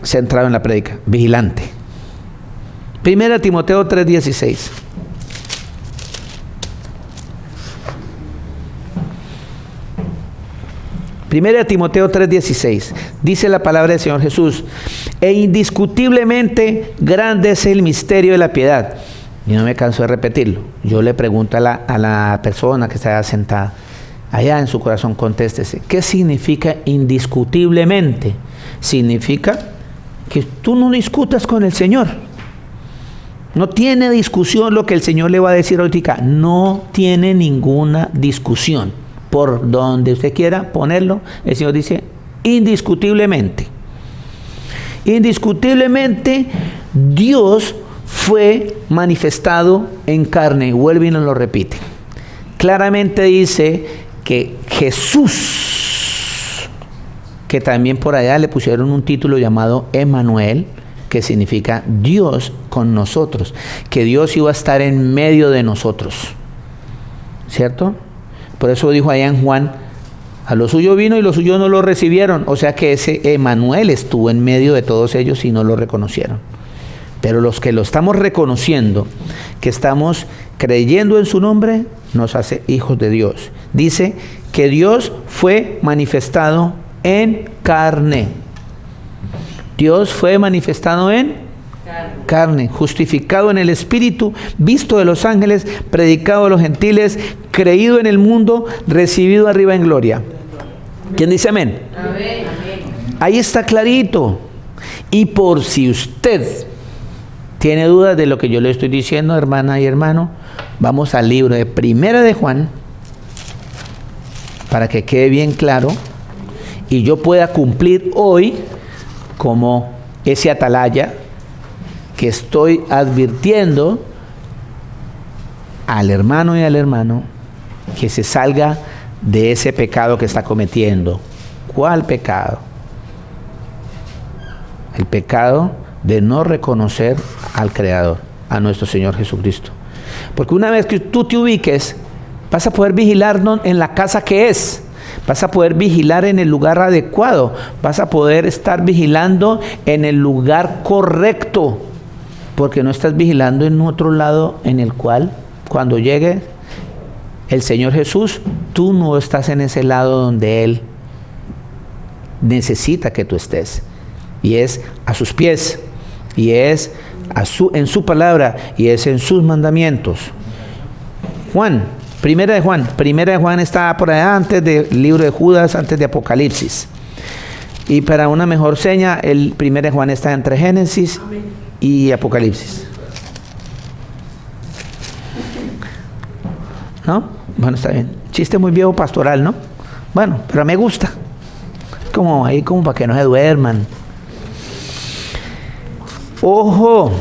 centrado en la prédica, vigilante. Primera Timoteo 3:16. Primera Timoteo 3:16. Dice la palabra del Señor Jesús: e indiscutiblemente grande es el misterio de la piedad. Y no me canso de repetirlo. Yo le pregunto a la persona que está sentada, allá en su corazón, contéstese, ¿qué significa indiscutiblemente? Significa que tú no discutas con el Señor. No tiene discusión lo que el Señor le va a decir ahorita. No tiene ninguna discusión. Por donde usted quiera ponerlo, el Señor dice indiscutiblemente. Indiscutiblemente Dios fue manifestado en carne. Vuelve y nos lo repite. Claramente dice que Jesús, que también por allá le pusieron un título llamado Emmanuel, que significa Dios con nosotros, que Dios iba a estar en medio de nosotros, ¿cierto? Por eso dijo allá en Juan, a lo suyo vino y los suyos no lo recibieron. O sea que ese Emmanuel estuvo en medio de todos ellos y no lo reconocieron. Pero los que lo estamos reconociendo, que estamos creyendo en su nombre, nos hace hijos de Dios. Dice que Dios fue manifestado en carne. Dios fue manifestado en carne, justificado en el Espíritu, visto de los ángeles, predicado a los gentiles, creído en el mundo, recibido arriba en gloria. ¿Quién dice amén? Amén. Ahí está clarito. Y por si usted tiene dudas de lo que yo le estoy diciendo, hermana y hermano, vamos al libro de Primera de Juan, para que quede bien claro y yo pueda cumplir hoy como ese atalaya que estoy advirtiendo al hermano y al hermano que se salga de ese pecado que está cometiendo. ¿Cuál pecado? El pecado de no reconocer al Creador, a nuestro Señor Jesucristo. Porque una vez que tú te ubiques, vas a poder vigilarnos en la casa que es. Vas a poder vigilar en el lugar adecuado. Vas a poder estar vigilando en el lugar correcto. Porque no estás vigilando en otro lado en el cual, cuando llegue el Señor Jesús, tú no estás en ese lado donde Él necesita que tú estés. Y es a sus pies. Y es en su palabra. Y es en sus mandamientos. Primera de Juan está por allá antes del libro de Judas, antes de Apocalipsis. Y para una mejor seña, el Primera de Juan está entre Génesis y Apocalipsis. ¿No? Bueno, está bien. Chiste muy viejo pastoral, ¿no? Bueno, pero me gusta. Como ahí, como para que no se duerman. Ojo.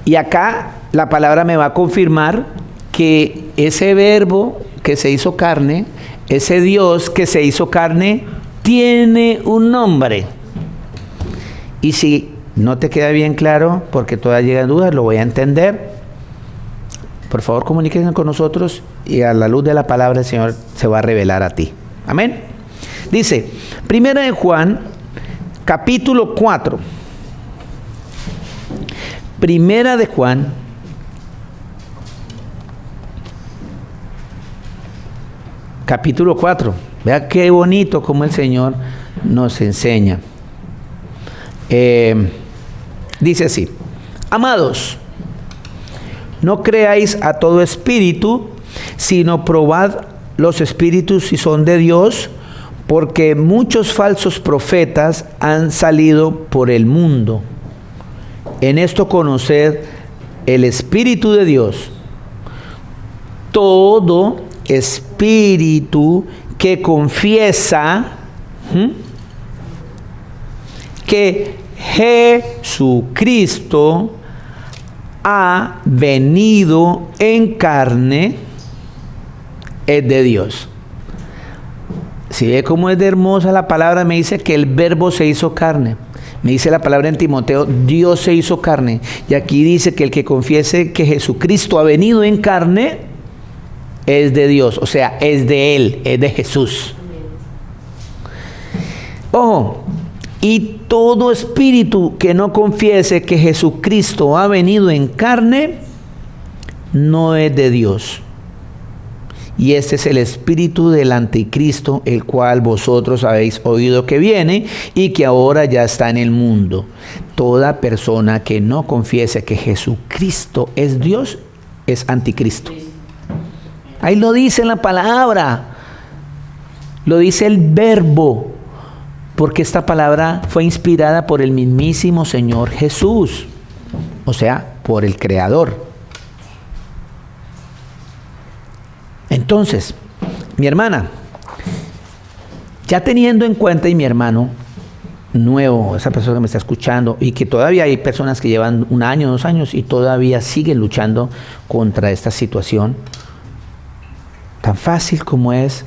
Y acá la palabra me va a confirmar que ese verbo que se hizo carne, ese Dios que se hizo carne, tiene un nombre. Y si no te queda bien claro, porque todavía llegan dudas, lo voy a entender, por favor comuníquense con nosotros y a la luz de la palabra el Señor se va a revelar a ti. Amén. Dice, Primera de Juan, capítulo 4. Primera de Juan, capítulo 4. Vea qué bonito como el Señor nos enseña. Dice así: amados, no creáis a todo espíritu, sino probad los espíritus si son de Dios, porque muchos falsos profetas han salido por el mundo. En esto conoced el Espíritu de Dios. Todo espíritu que confiesa que Jesucristo ha venido en carne es de Dios. Si ve cómo es de hermosa la palabra, me dice que el verbo se hizo carne. Me dice la palabra en Timoteo, Dios se hizo carne. Y aquí dice que el que confiese que Jesucristo ha venido en carne es de Dios, o sea, es de Él, es de Jesús. Ojo, y todo espíritu que no confiese que Jesucristo ha venido en carne, no es de Dios. Y este es el espíritu del anticristo, el cual vosotros habéis oído que viene y que ahora ya está en el mundo. Toda persona que no confiese que Jesucristo es Dios, es anticristo. Ahí lo dice en la palabra, lo dice el verbo, porque esta palabra fue inspirada por el mismísimo Señor Jesús, o sea, por el Creador. Entonces, mi hermana, ya teniendo en cuenta, y mi hermano nuevo, esa persona que me está escuchando, y que todavía hay personas que llevan 1 año, 2 años, y todavía siguen luchando contra esta situación, tan fácil como es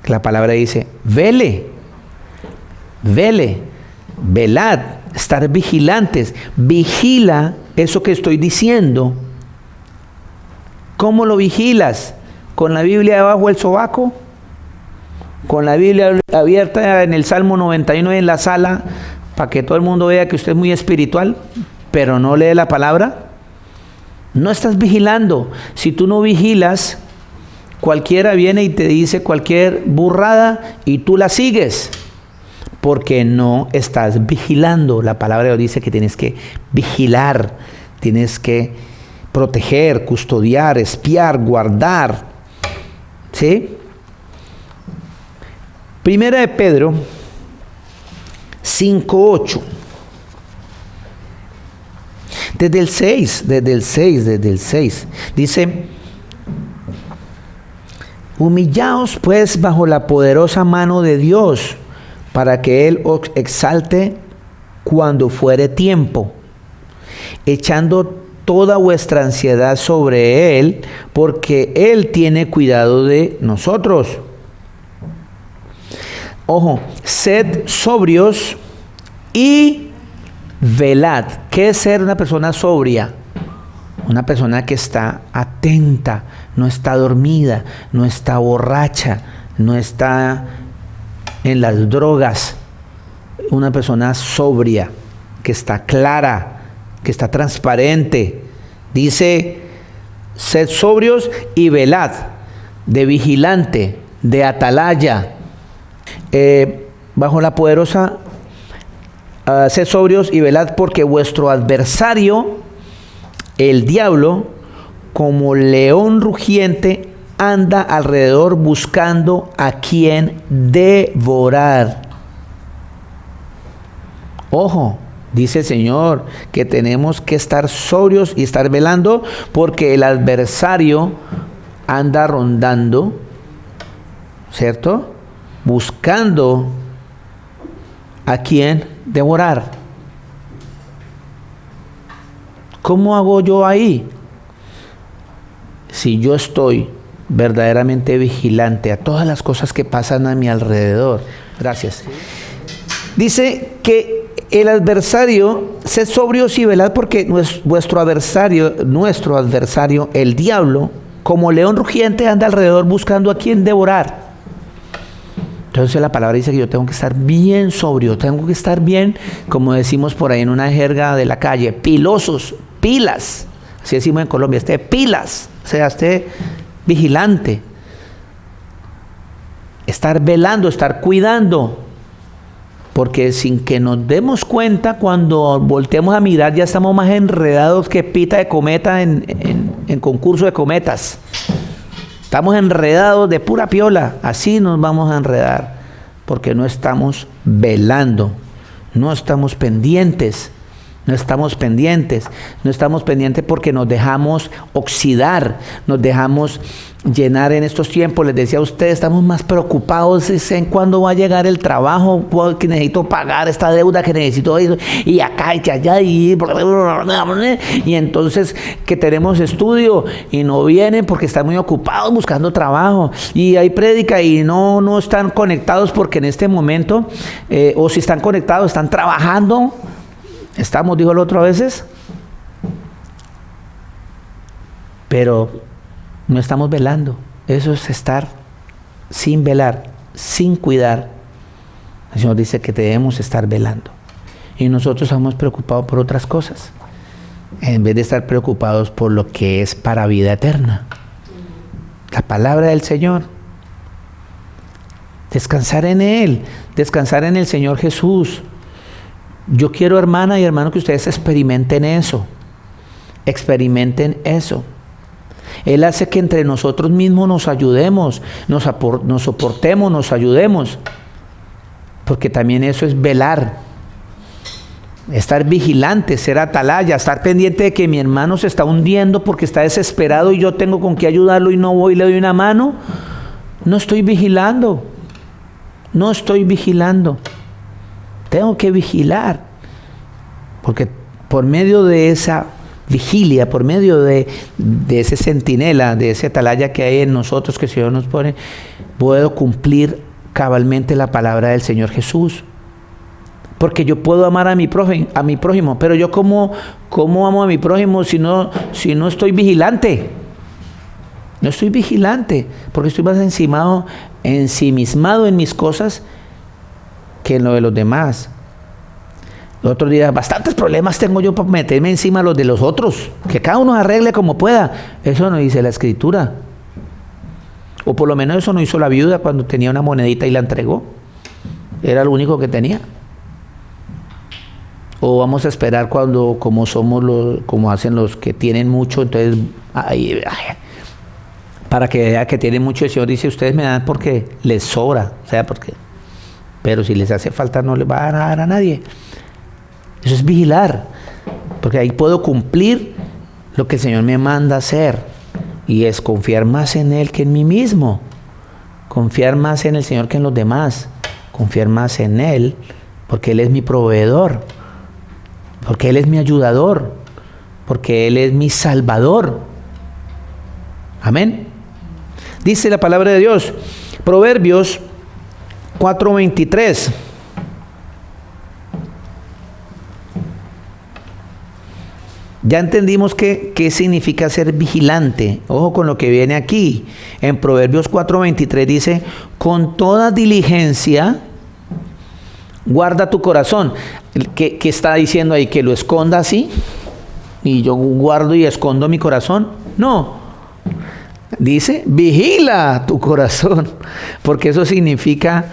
que la palabra dice, vele, velad, estar vigilantes, vigila eso que estoy diciendo. ¿Cómo lo vigilas? ¿Con la Biblia debajo del sobaco? ¿Con la Biblia abierta en el Salmo 91 en la sala para que todo el mundo vea que usted es muy espiritual, pero no lee la palabra? No estás vigilando. Si tú no vigilas, cualquiera viene y te dice cualquier burrada y tú la sigues, porque no estás vigilando. La palabra de Dios dice que tienes que vigilar, tienes que proteger, custodiar, espiar, guardar. ¿Sí? Primera de Pedro 5:8. Desde el 6. Dice, humillaos pues bajo la poderosa mano de Dios, para que Él os exalte cuando fuere tiempo, echando toda vuestra ansiedad sobre Él, porque Él tiene cuidado de nosotros. Ojo, sed sobrios y velad. ¿Qué es ser una persona sobria? Una persona que está atenta, no está dormida, no está borracha, no está en las drogas. Una persona sobria, que está clara, que está transparente. Dice, sed sobrios y velad, de vigilante, de atalaya. Bajo la poderosa, sed sobrios y velad, porque vuestro adversario, el diablo, como león rugiente, anda alrededor buscando a quien devorar. Ojo, dice el Señor que tenemos que estar sobrios y estar velando, porque el adversario anda rondando, ¿cierto? Buscando a quien devorar. ¿Cómo hago yo ahí? Si yo estoy verdaderamente vigilante a todas las cosas que pasan a mi alrededor. Gracias. Dice que el adversario, sed sobrios y velad, porque nuestro adversario, el diablo, como león rugiente, anda alrededor buscando a quien devorar. Entonces la palabra dice que yo tengo que estar bien sobrio, tengo que estar bien, como decimos por ahí en una jerga de la calle, pilosos, pilas, así decimos en Colombia, esté pilas, o sea, esté vigilante, estar velando, estar cuidando, porque sin que nos demos cuenta, cuando volteemos a mirar, ya estamos más enredados que pita de cometa en concurso de cometas. Estamos enredados de pura piola, así nos vamos a enredar, porque no estamos velando, no estamos pendientes, porque nos dejamos oxidar, nos dejamos llenar en estos tiempos. Les decía a ustedes, estamos más preocupados en cuándo va a llegar el trabajo, que necesito pagar esta deuda, que necesito eso, y acá y allá, y entonces que tenemos estudio y no vienen porque están muy ocupados buscando trabajo, y hay prédica y no están conectados, porque en este momento, o si están conectados, están trabajando. Estamos, dijo el otro a veces, pero no estamos velando. Eso es estar sin velar, sin cuidar. El Señor dice que debemos estar velando. y nosotros estamos preocupados por otras cosas, en vez de estar preocupados por lo que es para vida eterna. La palabra del Señor. Descansar en Él, descansar en el Señor Jesús. Yo quiero, hermana y hermano, que ustedes experimenten eso. Experimenten eso. Él hace que entre nosotros mismos nos ayudemos, nos soportemos, nos ayudemos. Porque también eso es velar. Estar vigilante, ser atalaya, estar pendiente de que mi hermano se está hundiendo porque está desesperado y yo tengo con qué ayudarlo y no voy y le doy una mano. No estoy vigilando. No estoy vigilando. Tengo que vigilar. Porque por medio de esa vigilia, por medio de ese centinela, de ese atalaya que hay en nosotros que el Señor nos pone, puedo cumplir cabalmente la palabra del Señor Jesús. Porque yo puedo amar a mi prójimo, pero yo ¿cómo amo a mi prójimo si no estoy vigilante? No estoy vigilante, porque estoy más ensimismado en mis cosas que en lo de los demás. El otro día, bastantes problemas tengo yo para meterme encima los de los otros, que cada uno arregle como pueda. Eso no dice la Escritura. O por lo menos eso no hizo la viuda cuando tenía una monedita y la entregó. Era lo único que tenía. O vamos a esperar como hacen los que tienen mucho, entonces para que vea que tienen mucho, el Señor dice, ustedes me dan porque les sobra, o sea, pero si les hace falta no les va a dar a nadie. Eso es vigilar, porque ahí puedo cumplir lo que el Señor me manda hacer, y es confiar más en Él que en mí mismo, confiar más en el Señor que en los demás, confiar más en Él, porque Él es mi proveedor, porque Él es mi ayudador, porque Él es mi salvador. Amén. Dice la palabra de Dios, Proverbios 4:23. Ya entendimos qué significa ser vigilante. Ojo con lo que viene aquí. En Proverbios 4:23 dice, con toda diligencia guarda tu corazón. ¿Qué está diciendo ahí? ¿Que lo esconda así? ¿Y yo guardo y escondo mi corazón? No. Dice, vigila tu corazón. Porque eso significa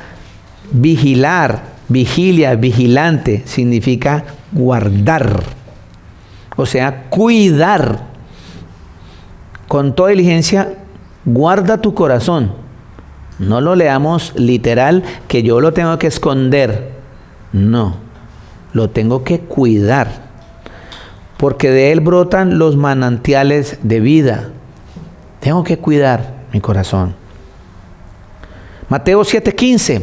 vigilar. Vigilia, vigilante. Significa guardar. O sea, cuidar. Con toda diligencia, guarda tu corazón. No lo leamos literal, que yo lo tengo que esconder. No, lo tengo que cuidar. Porque de él brotan los manantiales de vida. Tengo que cuidar mi corazón. Mateo 7:15.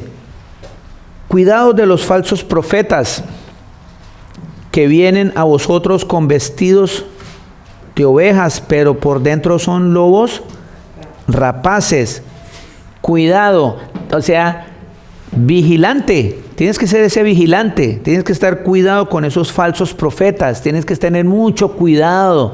Cuidado de los falsos profetas que vienen a vosotros con vestidos de ovejas, pero por dentro son lobos rapaces. Cuidado, o sea, vigilante. Tienes que ser ese vigilante. Tienes que estar cuidado con esos falsos profetas. Tienes que tener mucho cuidado.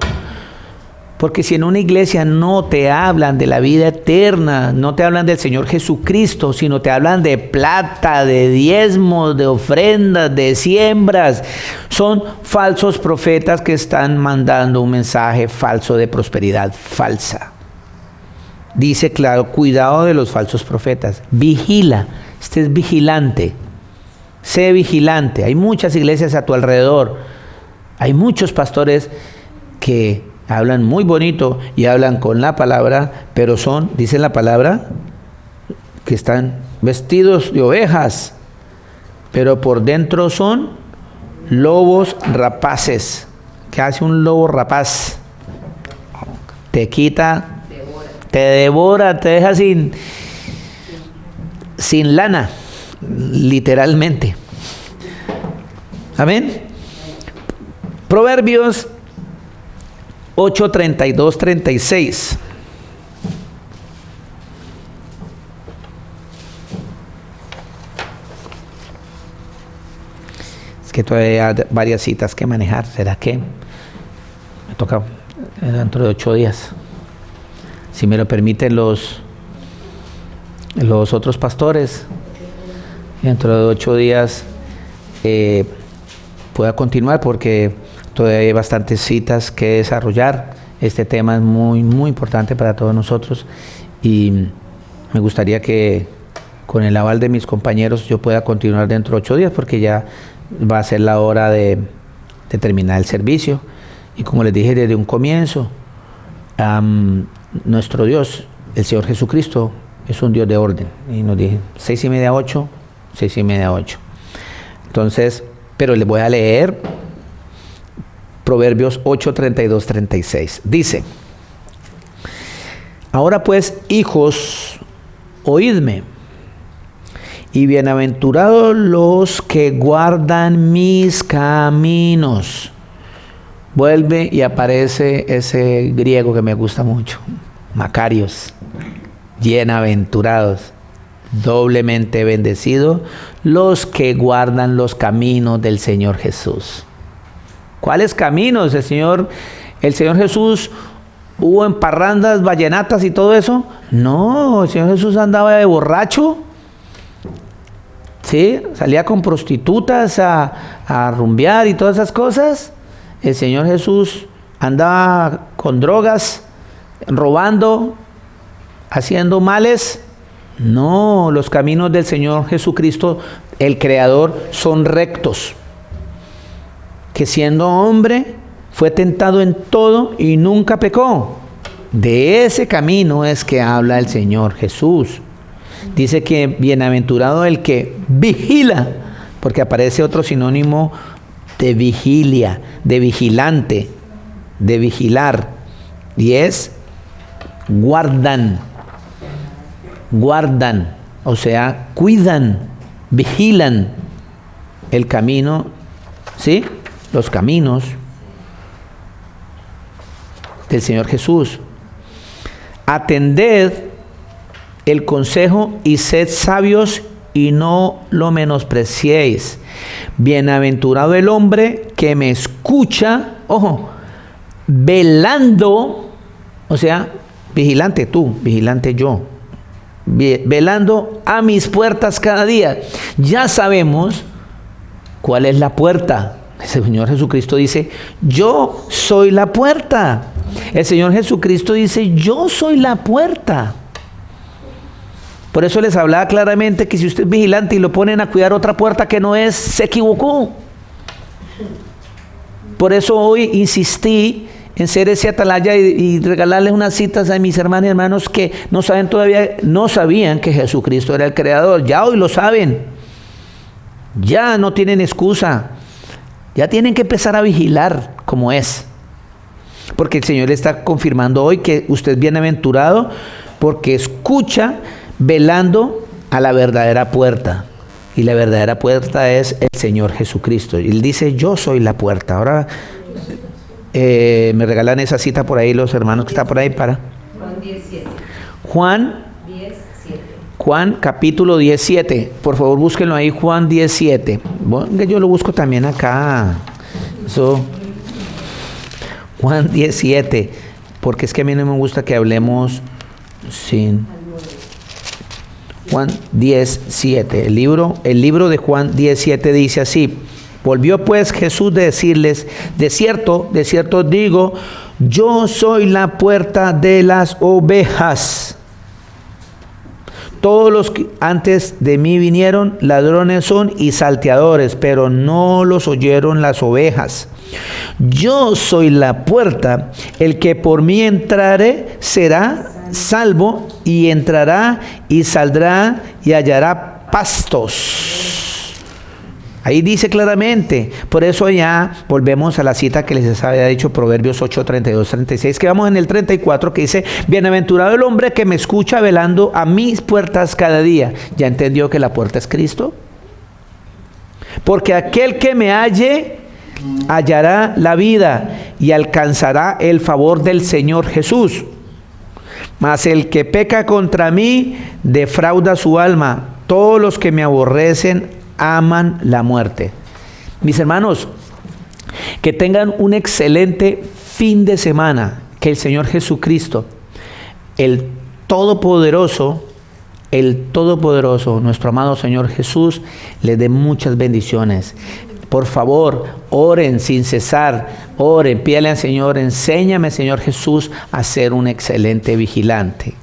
Porque si en una iglesia no te hablan de la vida eterna, no te hablan del Señor Jesucristo, sino te hablan de plata, de diezmos, de ofrendas, de siembras, son falsos profetas que están mandando un mensaje falso de prosperidad falsa. Dice claro, cuidado de los falsos profetas. Vigila, estés vigilante. Sé vigilante. Hay muchas iglesias a tu alrededor. Hay muchos pastores que hablan muy bonito y hablan con la palabra, pero dice la palabra, que están vestidos de ovejas, pero por dentro son lobos rapaces. ¿Qué hace un lobo rapaz? Te quita, te devora, te deja sin lana, literalmente. Amén. Proverbios 8:32-36. Es que todavía hay varias citas que manejar. ¿Será que me toca dentro de 8 días? Si me lo permiten los otros pastores, dentro de 8 días pueda continuar porque todavía hay bastantes citas que desarrollar. Este tema es muy, muy importante para todos nosotros y me gustaría que con el aval de mis compañeros yo pueda continuar dentro de 8 días porque ya va a ser la hora de terminar el servicio. Y como les dije desde un comienzo, nuestro Dios, el Señor Jesucristo, es un Dios de orden. Y nos dije 6:30 a 8, 6:30 a 8. Entonces, pero les voy a leer Proverbios 8, 32, 36. Dice: ahora pues, hijos, oídme, y bienaventurados los que guardan mis caminos. Vuelve y aparece ese griego que me gusta mucho, Macarios. Bienaventurados, doblemente bendecidos los que guardan los caminos del Señor Jesús. ¿Cuáles caminos? El Señor Jesús hubo en parrandas, vallenatas y todo eso. No, el Señor Jesús andaba de borracho. ¿Sí? Salía con prostitutas a rumbear y todas esas cosas. El Señor Jesús andaba con drogas, robando, haciendo males. No, los caminos del Señor Jesucristo, el Creador, son rectos. Que siendo hombre fue tentado en todo y nunca pecó. De ese camino es que habla el Señor Jesús. Dice que bienaventurado el que vigila, porque aparece otro sinónimo de vigilia, de vigilante, de vigilar, y es guardan, o sea, cuidan, vigilan el camino, ¿sí? Los caminos del Señor Jesús. Atended el consejo y sed sabios y no lo menospreciéis. Bienaventurado el hombre que me escucha, ojo, velando, o sea, vigilante tú, vigilante yo, velando a mis puertas cada día. Ya sabemos cuál es la puerta. El Señor Jesucristo dice: yo soy la puerta. El Señor Jesucristo dice: yo soy la puerta. Por eso les hablaba claramente que si usted es vigilante y lo ponen a cuidar otra puerta que no es, se equivocó. Por eso hoy insistí en ser ese atalaya y regalarles unas citas a mis hermanas y hermanos que no sabían que Jesucristo era el Creador. Ya hoy lo saben. Ya no tienen excusa. Ya tienen que empezar a vigilar como es. Porque el Señor le está confirmando hoy que usted es bienaventurado porque escucha, velando a la verdadera puerta. Y la verdadera puerta es el Señor Jesucristo. Y Él dice: yo soy la puerta. Ahora me regalan esa cita por ahí los hermanos que están por ahí para Juan 17. Juan 17. Juan capítulo 17. Por favor, búsquenlo ahí, Juan 17. Bueno, yo lo busco también acá. Juan 17. Porque es que a mí no me gusta que hablemos sin... Juan 17. El libro de Juan 17 dice así: volvió pues Jesús de decirles: de cierto os digo, yo soy la puerta de las ovejas. Todos los que antes de mí vinieron, ladrones son y salteadores, pero no los oyeron las ovejas. Yo soy la puerta, el que por mí entrare será salvo, y entrará y saldrá y hallará pastos. Ahí dice claramente. Por eso ya volvemos a la cita que les había dicho, Proverbios 8, 32, 36, que vamos en el 34, que dice: bienaventurado el hombre que me escucha velando a mis puertas cada día. ¿Ya entendió que la puerta es Cristo? Porque aquel que me halle hallará la vida y alcanzará el favor del Señor Jesús. Mas el que peca contra mí defrauda su alma. Todos los que me aborrecen aman la muerte. Mis hermanos, que tengan un excelente fin de semana. Que el Señor Jesucristo, el Todopoderoso, nuestro amado Señor Jesús, les dé muchas bendiciones. Por favor, oren sin cesar, oren, pídale al Señor, enséñame, Señor Jesús, a ser un excelente vigilante.